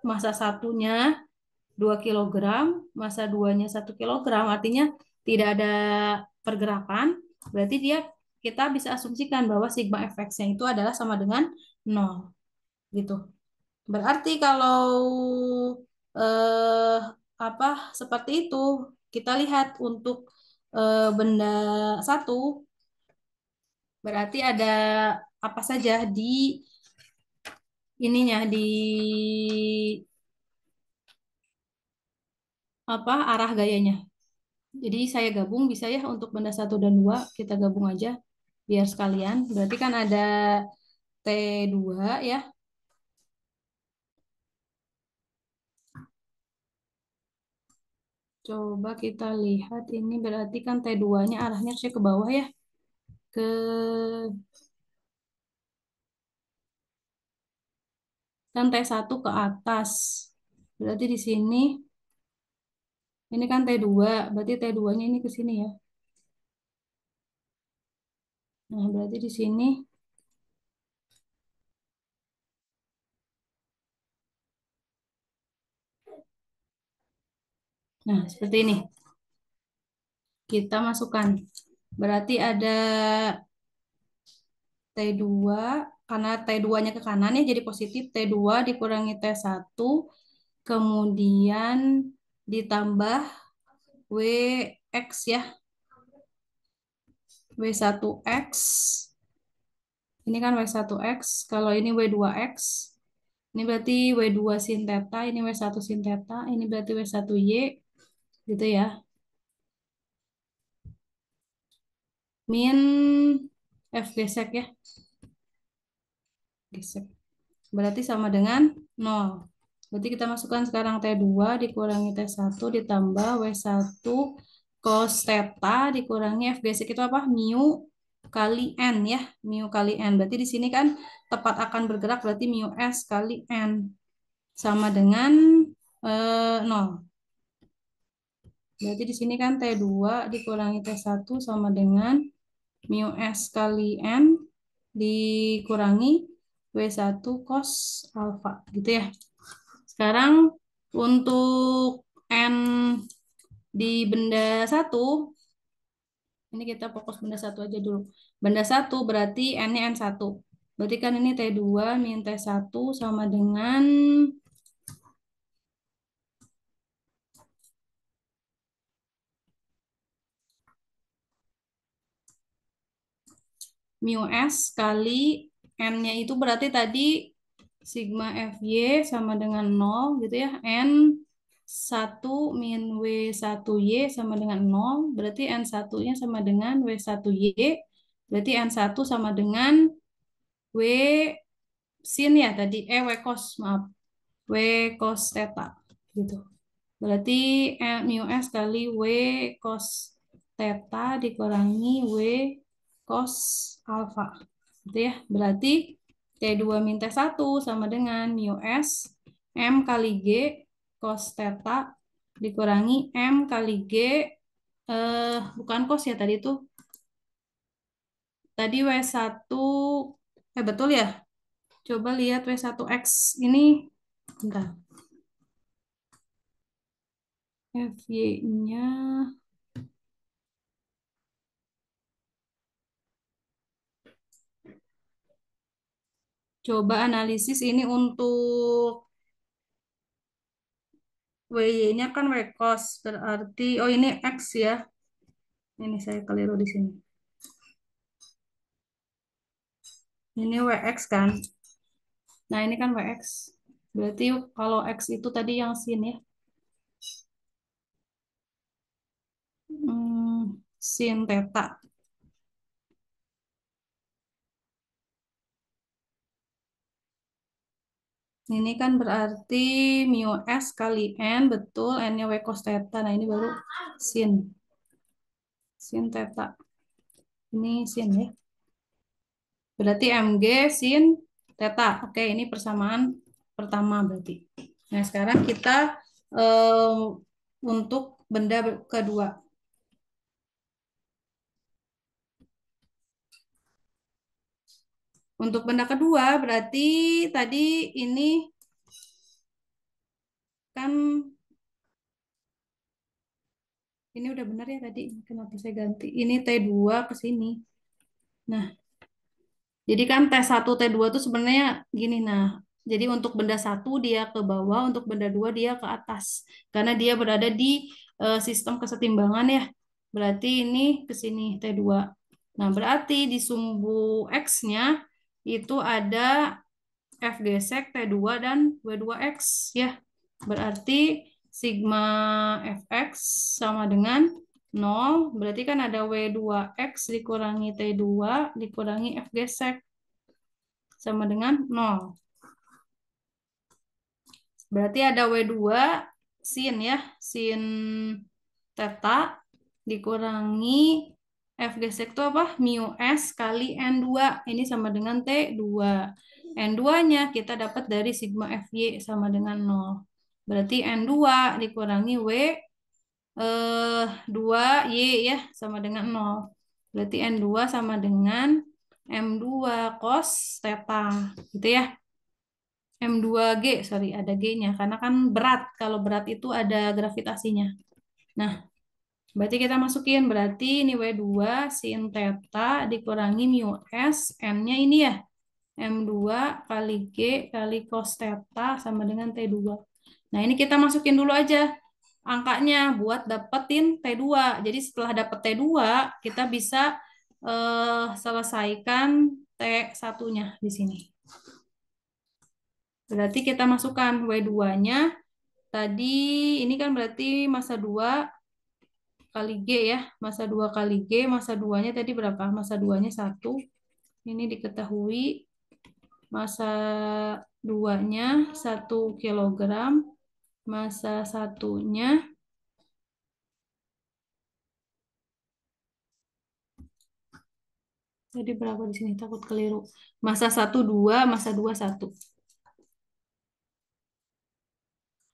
Speaker 1: massa satunya 2 kilogram, massa duanya 1 kilogram, artinya tidak ada pergerakan, berarti kita bisa asumsikan bahwa sigma fx-nya itu adalah sama dengan 0 gitu. Berarti kalau eh, apa seperti itu, kita lihat untuk benda satu, berarti ada apa saja di ininya di apa arah gayanya. Jadi saya gabung bisa ya untuk benda satu dan dua, kita gabung aja biar sekalian. Berarti kan ada T2 ya. Coba kita lihat ini berarti kan T2-nya arahnya harusnya ke bawah ya. Ke kan T1 ke atas. Berarti di sini ini kan T2, berarti T2-nya ini ke sini ya. Nah, berarti di sini. Nah, seperti ini. Kita masukkan. Berarti ada T2, karena T2-nya ke kanan ya jadi positif, T2 dikurangi T1, kemudian ditambah WX ya, W1X, ini kan W1X, kalau ini W2X, ini berarti W2 sin theta, ini W1 sin theta, ini berarti W1Y, gitu ya, min F gesek ya, gesek. Berarti sama dengan 0. Berarti kita masukkan sekarang T2 dikurangi T1 ditambah W1 cos theta dikurangi F basic itu apa? Mu kali N ya. Mu kali N. Berarti di sini kan tepat akan bergerak berarti mu S kali N sama dengan 0. Berarti di sini kan T2 dikurangi T1 sama dengan mu S kali N dikurangi W1 cos alfa gitu ya. Sekarang untuk N di benda satu, ini kita fokus benda satu aja dulu. Benda satu berarti N-nya N1. Berarti kan ini T2 min T1 sama dengan mu S kali N-nya itu berarti tadi sigma FY sama dengan 0 gitu ya. N1 min W1Y sama dengan 0. Berarti N1-nya sama dengan W1Y. Berarti N1 sama dengan W sin ya tadi. W cos, maaf. W cos theta. Gitu. Berarti mu S kali W cos theta dikurangi W cos alfa. Gitu ya. Berarti T2 min T1 sama dengan mu S M kali G cos theta dikurangi M kali G bukan cos ya tadi itu. Tadi W1 betul ya? Coba lihat W1X ini. Bentar. FY-nya coba analisis ini untuk WY-nya kan W cos berarti oh ini X ya. Ini saya keliru di sini. Ini WX kan. Nah, ini kan WX. Berarti kalau X itu tadi yang sin ya. Sin theta. Ini kan berarti mu S kali N, betul. N-nya W cos theta. Nah, ini baru sin. Sin theta. Ini sin ya. Berarti MG sin theta. Oke, ini persamaan pertama berarti. Nah, sekarang kita untuk benda kedua. Untuk benda kedua berarti tadi ini kan ini udah benar ya tadi. Kenapa saya ganti? Ini T2 ke sini. Nah, jadi kan T1, T2 tuh sebenarnya gini. Nah, jadi untuk benda satu dia ke bawah, untuk benda dua dia ke atas. Karena dia berada di sistem kesetimbangan ya. Berarti ini ke sini T2. Nah, berarti di sumbu X-nya itu ada F gesek T2 dan W2X ya. Berarti sigma Fx sama dengan 0. Berarti kan ada W2X dikurangi T2 dikurangi F gesek sama dengan 0. Berarti ada W2 sin ya, sin theta dikurangi F gesek itu apa? Mu S kali N2. Ini sama dengan T2. N2-nya kita dapat dari sigma Fy sama dengan 0. Berarti N2 dikurangi W 2Y ya sama dengan 0. Berarti N2 sama dengan M2 cos theta gitu ya. M2G, sorry ada G-nya karena kan berat. Kalau berat itu ada gravitasinya. Nah, berarti kita masukin berarti ini W2 sin theta dikurangi mu S, N-nya ini ya. M2 kali G kali cos theta sama dengan T2. Nah, ini kita masukin dulu aja angkanya buat dapetin T2. Jadi setelah dapet T2, kita bisa selesaikan T1-nya di sini. Berarti kita masukkan W2-nya. Tadi ini kan berarti massa 2 kali G ya. Massa 2 kali G, massa 2-nya tadi berapa? Massa 2-nya 1. Ini diketahui massa 2-nya 1 kilogram. Massa 1-nya jadi berapa di sini? Takut keliru. Massa 1 2, massa 2 1.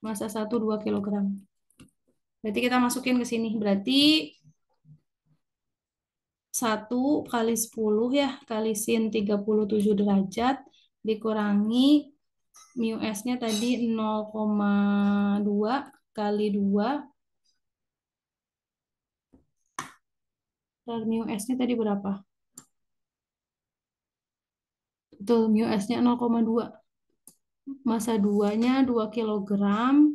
Speaker 1: Massa 1 2 kilogram. Berarti kita masukin ke sini. Berarti 1 kali 10 ya, kali sin 37 derajat dikurangi mu S-nya tadi 0,2 kali 2. Dan mu S-nya tadi berapa? Betul, mu S-nya 0,2. Massa 2-nya 2 kilogram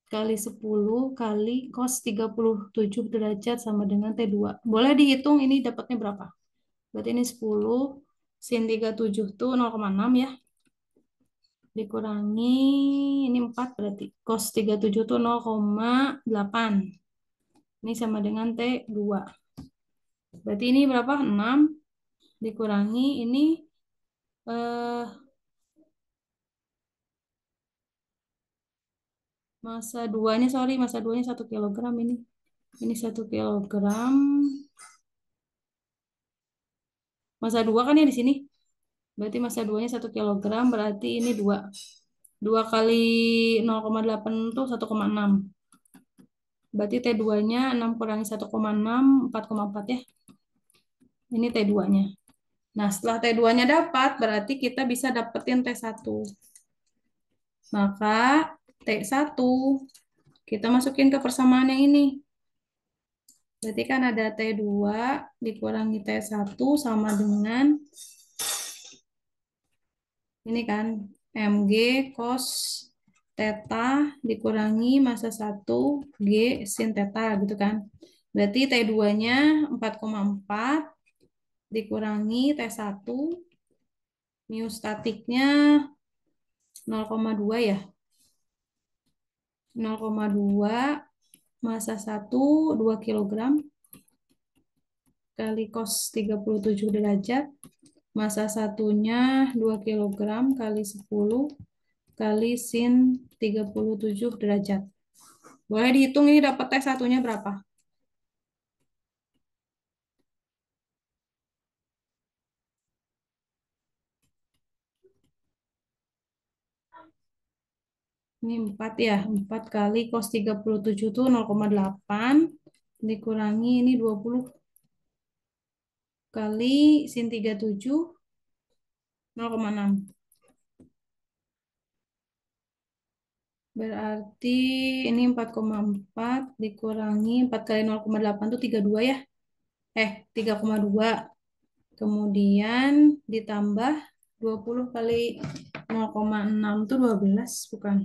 Speaker 1: kali 10 kali cos 37 derajat sama dengan T2. Boleh dihitung ini dapatnya berapa? Berarti ini 10 sin 37 itu 0,6 ya. Dikurangi ini 4 berarti cos 37 itu 0,8. Ini sama dengan T2. Berarti ini berapa? 6 dikurangi ini eh, massa 2-nya sorry, massa 2-nya 1 kilogram ini. Ini 1 kilogram. Massa 2 kan ya di sini. Berarti massa 2-nya 1 kilogram, berarti ini 2. 2 kali 0,8 itu 1,6. Berarti T2-nya 6 kurangi 1,6, 4,4 ya. Ini T2-nya. Nah, setelah T2-nya dapat, berarti kita bisa dapetin T1. Maka T1 kita masukin ke persamaan yang ini. Berarti kan ada T2 dikurangi T1 sama dengan ini kan Mg cos theta dikurangi massa 1 G sin theta gitu kan. Berarti T2-nya 4,4 dikurangi T1 mu statiknya 0,2 ya. 0,2 massa 1 2 kilogram kali cos 37 derajat. Massa satunya 2 kilogram kali 10 kali sin 37 derajat. Boleh dihitung ini dapat T1-nya berapa? Ini 4 ya. 4 kali cos 37 itu 0,8 dikurangi ini 20 kali sin 37 0,6. Berarti ini 4,4 dikurangi 4 kali 0,8 itu 32 ya. 3,2. Kemudian ditambah 20 kali 0,6 itu 12, bukan?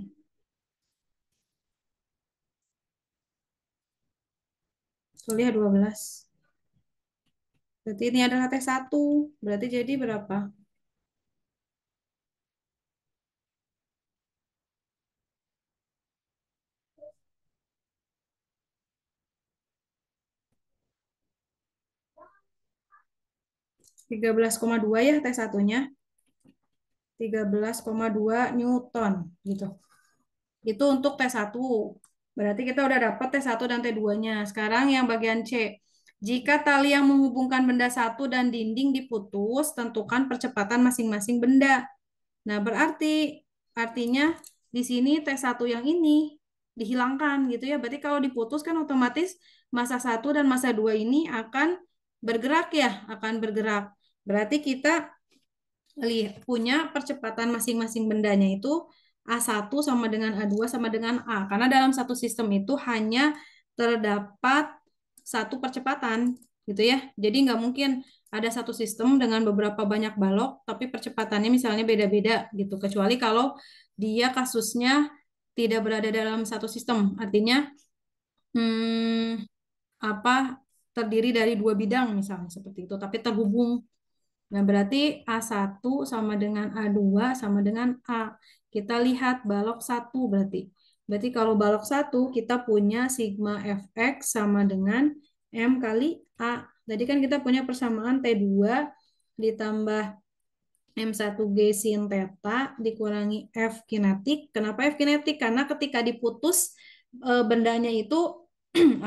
Speaker 1: Kuliah 12. Berarti ini adalah T1. Berarti jadi berapa? 13,2 ya T1-nya. 13,2 Newton gitu. Itu untuk T1. Berarti kita udah dapat T1 dan T2-nya. Sekarang yang bagian C. Jika tali yang menghubungkan benda satu dan dinding diputus, tentukan percepatan masing-masing benda. Nah, artinya di sini T1 yang ini dihilangkan gitu ya. Berarti kalau diputus kan otomatis massa 1 dan massa 2 ini akan bergerak ya, akan bergerak. Berarti kita punya percepatan masing-masing bendanya itu A1 sama dengan A2 sama dengan A. Karena dalam satu sistem itu hanya terdapat satu percepatan gitu ya. Jadi nggak mungkin ada satu sistem dengan beberapa banyak balok, tapi percepatannya misalnya beda-beda gitu. Kecuali kalau dia kasusnya tidak berada dalam satu sistem. Artinya hmm, terdiri dari dua bidang misalnya seperti itu, tapi terhubung. Nah, berarti A1 sama dengan A2 sama dengan A. Kita lihat balok 1 berarti. Berarti kalau balok 1 kita punya sigma Fx sama dengan M kali A. Tadi kan kita punya persamaan T2 ditambah M1G sin theta dikurangi F kinetik. Kenapa F kinetik? Karena ketika diputus bendanya itu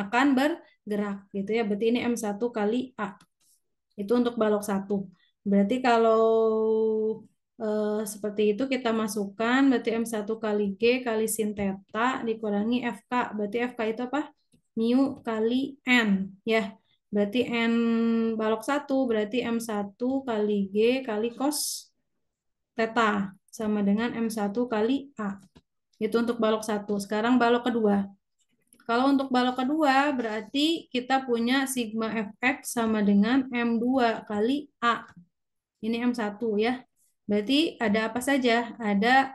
Speaker 1: akan bergerak gitu ya. Berarti ini M1 kali A. Itu untuk balok 1. Berarti kalau seperti itu kita masukkan berarti M1 kali G kali sin theta dikurangi FK. Berarti FK itu apa? Mu kali N ya. Berarti N balok 1 berarti M1 kali G kali cos theta sama dengan M1 kali A. Itu untuk balok 1. Sekarang balok kedua. Kalau untuk balok kedua berarti kita punya sigma Fx sama dengan M2 kali A. Ini M1 ya. Berarti ada apa saja? Ada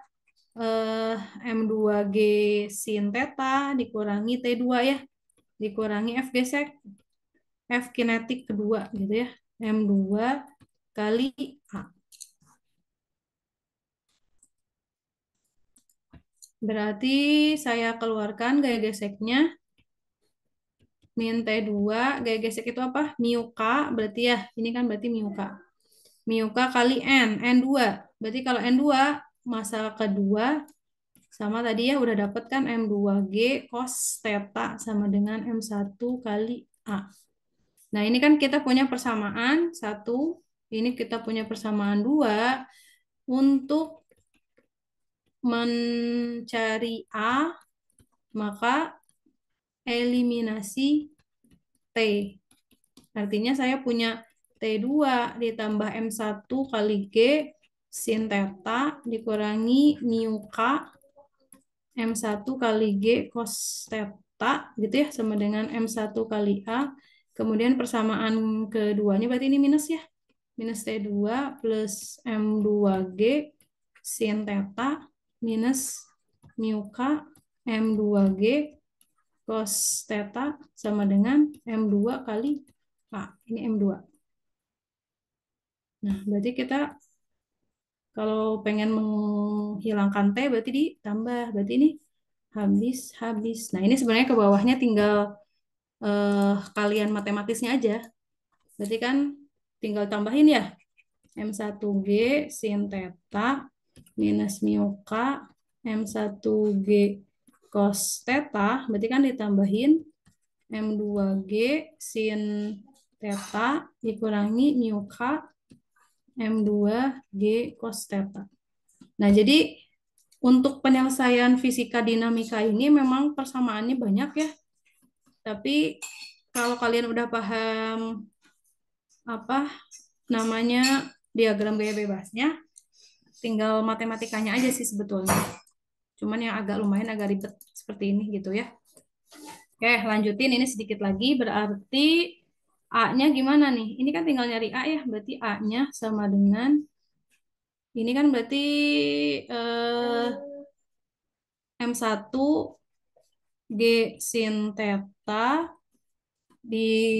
Speaker 1: eh, M2G sin theta dikurangi T2 ya. Dikurangi F gesek. F kinetik kedua gitu ya. M2 kali A. Berarti saya keluarkan gaya geseknya. Min T2, gaya gesek itu apa? Mu K, berarti ya. Ini kan berarti mu K. Mu K kali N, N2. Berarti kalau N2, massa kedua, sama tadi ya udah dapet kan M2G cos theta sama dengan M1 kali A. Nah ini kan kita punya persamaan 1, ini kita punya persamaan 2. Untuk mencari A, maka eliminasi T. Artinya saya punya T2 ditambah M1 kali G sin theta dikurangi mu K M1 kali G cos theta gitu ya sama dengan M1 kali A. Kemudian persamaan keduanya berarti ini minus ya. Minus T2 plus M2G sin theta minus mu K M2G cos theta sama dengan M2 kali A. Ini M2. Nah, berarti kita kalau pengen menghilangkan T berarti ditambah. Berarti ini habis. Nah, ini sebenarnya ke bawahnya tinggal kalian matematisnya aja. Berarti kan tinggal tambahin ya. M1G sin theta minus mu K M1G cos theta. Berarti kan ditambahin M2G sin theta dikurangi mu K M2G cos theta. Nah, jadi untuk penyelesaian fisika dinamika ini memang persamaannya banyak ya. Tapi kalau kalian udah paham apa namanya diagram gaya bebasnya, tinggal matematikanya aja sih sebetulnya. Cuman yang agak lumayan agak ribet seperti ini gitu ya. Oke, lanjutin ini sedikit lagi. Berarti A-nya gimana nih? Ini kan tinggal nyari A ya. Berarti A-nya sama dengan ini kan berarti eh, M1 G sin theta digabungin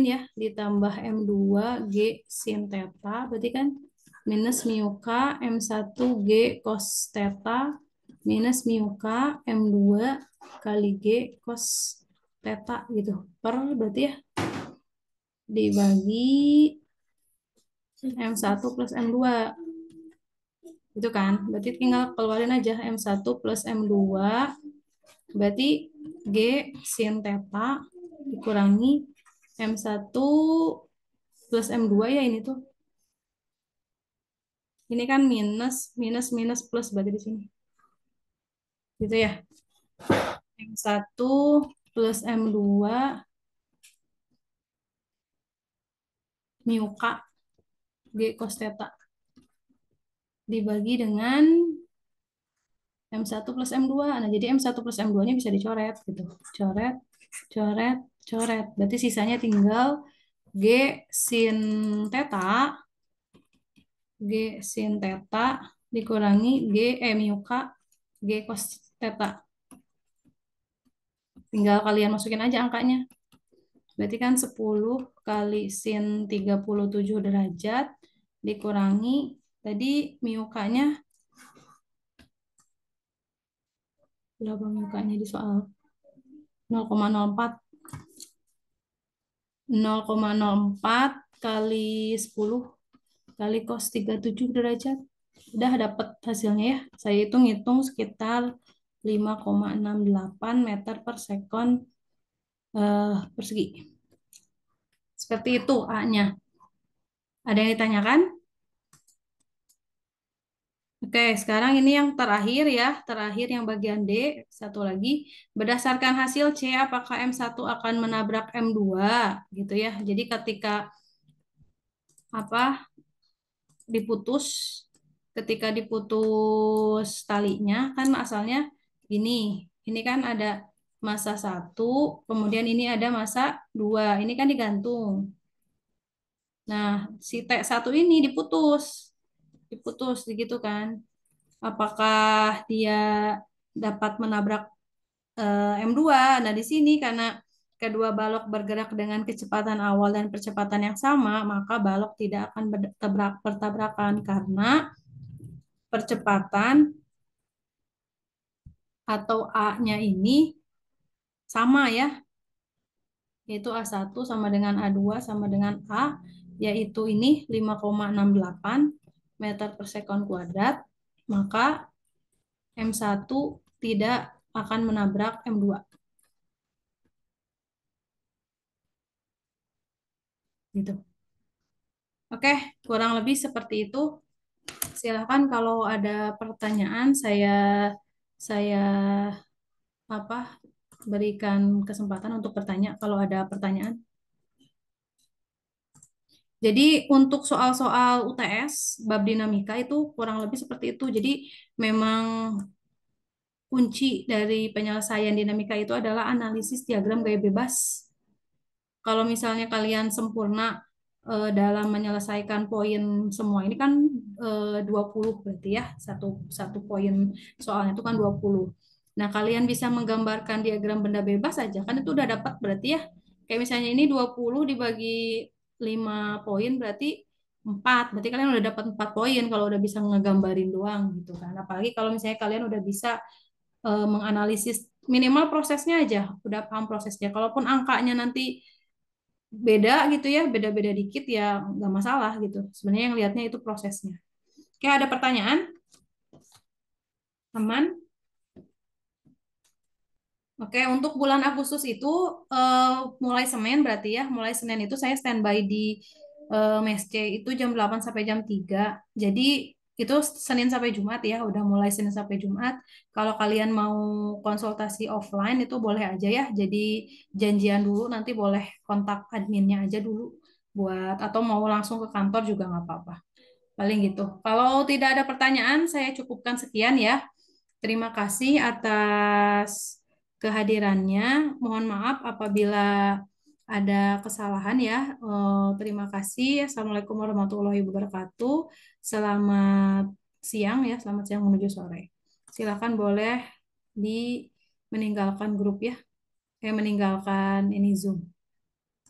Speaker 1: ya, ditambah M2 G sin theta. Berarti kan minus mu K M1 G cos theta minus mu K M2 kali G cos theta gitu. Per berarti ya dibagi M1 plus M2. Itu kan, berarti tinggal keluarin aja M1 plus M2. Berarti G sin theta dikurangi M1 plus M2 ya ini tuh. Ini kan minus, minus, minus, plus berarti di sini. Gitu ya. M1 plus M2 mu K G cos theta dibagi dengan M1 plus M2. Nah, jadi M1 plus M2-nya bisa dicoret gitu. Coret, coret, coret. Berarti sisanya tinggal G sin theta, G sin theta dikurangi mu K, G cos theta. Tinggal kalian masukin aja angkanya. Berarti kan 10 kali sin 37 derajat dikurangi tadi mu K-nya berapa mu K-nya di soal? 0,04. 0,04 kali 10 kali cos 37 derajat. Udah dapat hasilnya ya. Saya hitung-hitung sekitar 5,68 meter per sekon persegi. Seperti itu A-nya. Ada yang ditanyakan? Oke, sekarang ini yang terakhir ya. Terakhir yang bagian D. Satu lagi. Berdasarkan hasil C, apakah M1 akan menabrak M2? Gitu ya. Jadi ketika apa diputus, ketika diputus talinya kan asalnya gini. Ini kan ada massa 1, kemudian ini ada massa 2. Ini kan digantung. Nah, si T1 ini diputus. Diputus gitu kan. Apakah dia dapat menabrak M2? Nah, di sini karena kedua balok bergerak dengan kecepatan awal dan percepatan yang sama, maka balok tidak akan bertabrakan karena percepatan atau A-nya ini sama ya, yaitu A1 sama dengan A2 sama dengan A, yaitu ini 5,68 meter per sekon kuadrat, maka M1 tidak akan menabrak M2. Gitu. Oke, kurang lebih seperti itu. Silakan kalau ada pertanyaan saya apa berikan kesempatan untuk bertanya kalau ada pertanyaan. Jadi untuk soal-soal UTS bab dinamika itu kurang lebih seperti itu. Jadi memang kunci dari penyelesaian dinamika itu adalah analisis diagram gaya bebas. Kalau misalnya kalian sempurna dalam menyelesaikan poin semua ini kan 20 berarti ya. Satu satu poin soalnya itu kan 20. Nah, kalian bisa menggambarkan diagram benda bebas aja kan itu udah dapat berarti ya. Kayak misalnya ini 20 dibagi 5 poin berarti 4. Berarti kalian udah dapat 4 poin kalau udah bisa ngegambarin doang gitu kan. Apalagi kalau misalnya kalian udah bisa menganalisis minimal prosesnya aja, udah paham prosesnya. Kalaupun angkanya nanti beda gitu ya, beda-beda dikit ya nggak masalah gitu. Sebenarnya yang lihatnya itu prosesnya. Oke, ada pertanyaan? Aman? Oke, untuk bulan Agustus itu mulai Senin berarti ya, mulai Senin itu saya standby di Mes C itu jam 8 sampai jam 3. Jadi itu Senin sampai Jumat ya, udah mulai Senin sampai Jumat. Kalau kalian mau konsultasi offline itu boleh aja ya. Jadi janjian dulu nanti boleh kontak adminnya aja dulu buat atau mau langsung ke kantor juga nggak apa-apa. Paling gitu. Kalau tidak ada pertanyaan, saya cukupkan sekian ya. Terima kasih atas kehadirannya. Mohon maaf apabila ada kesalahan ya. Terima kasih. Assalamualaikum warahmatullahi wabarakatuh. Selamat siang ya, selamat siang menuju sore. Silakan boleh di meninggalkan grup ya. Meninggalkan ini Zoom.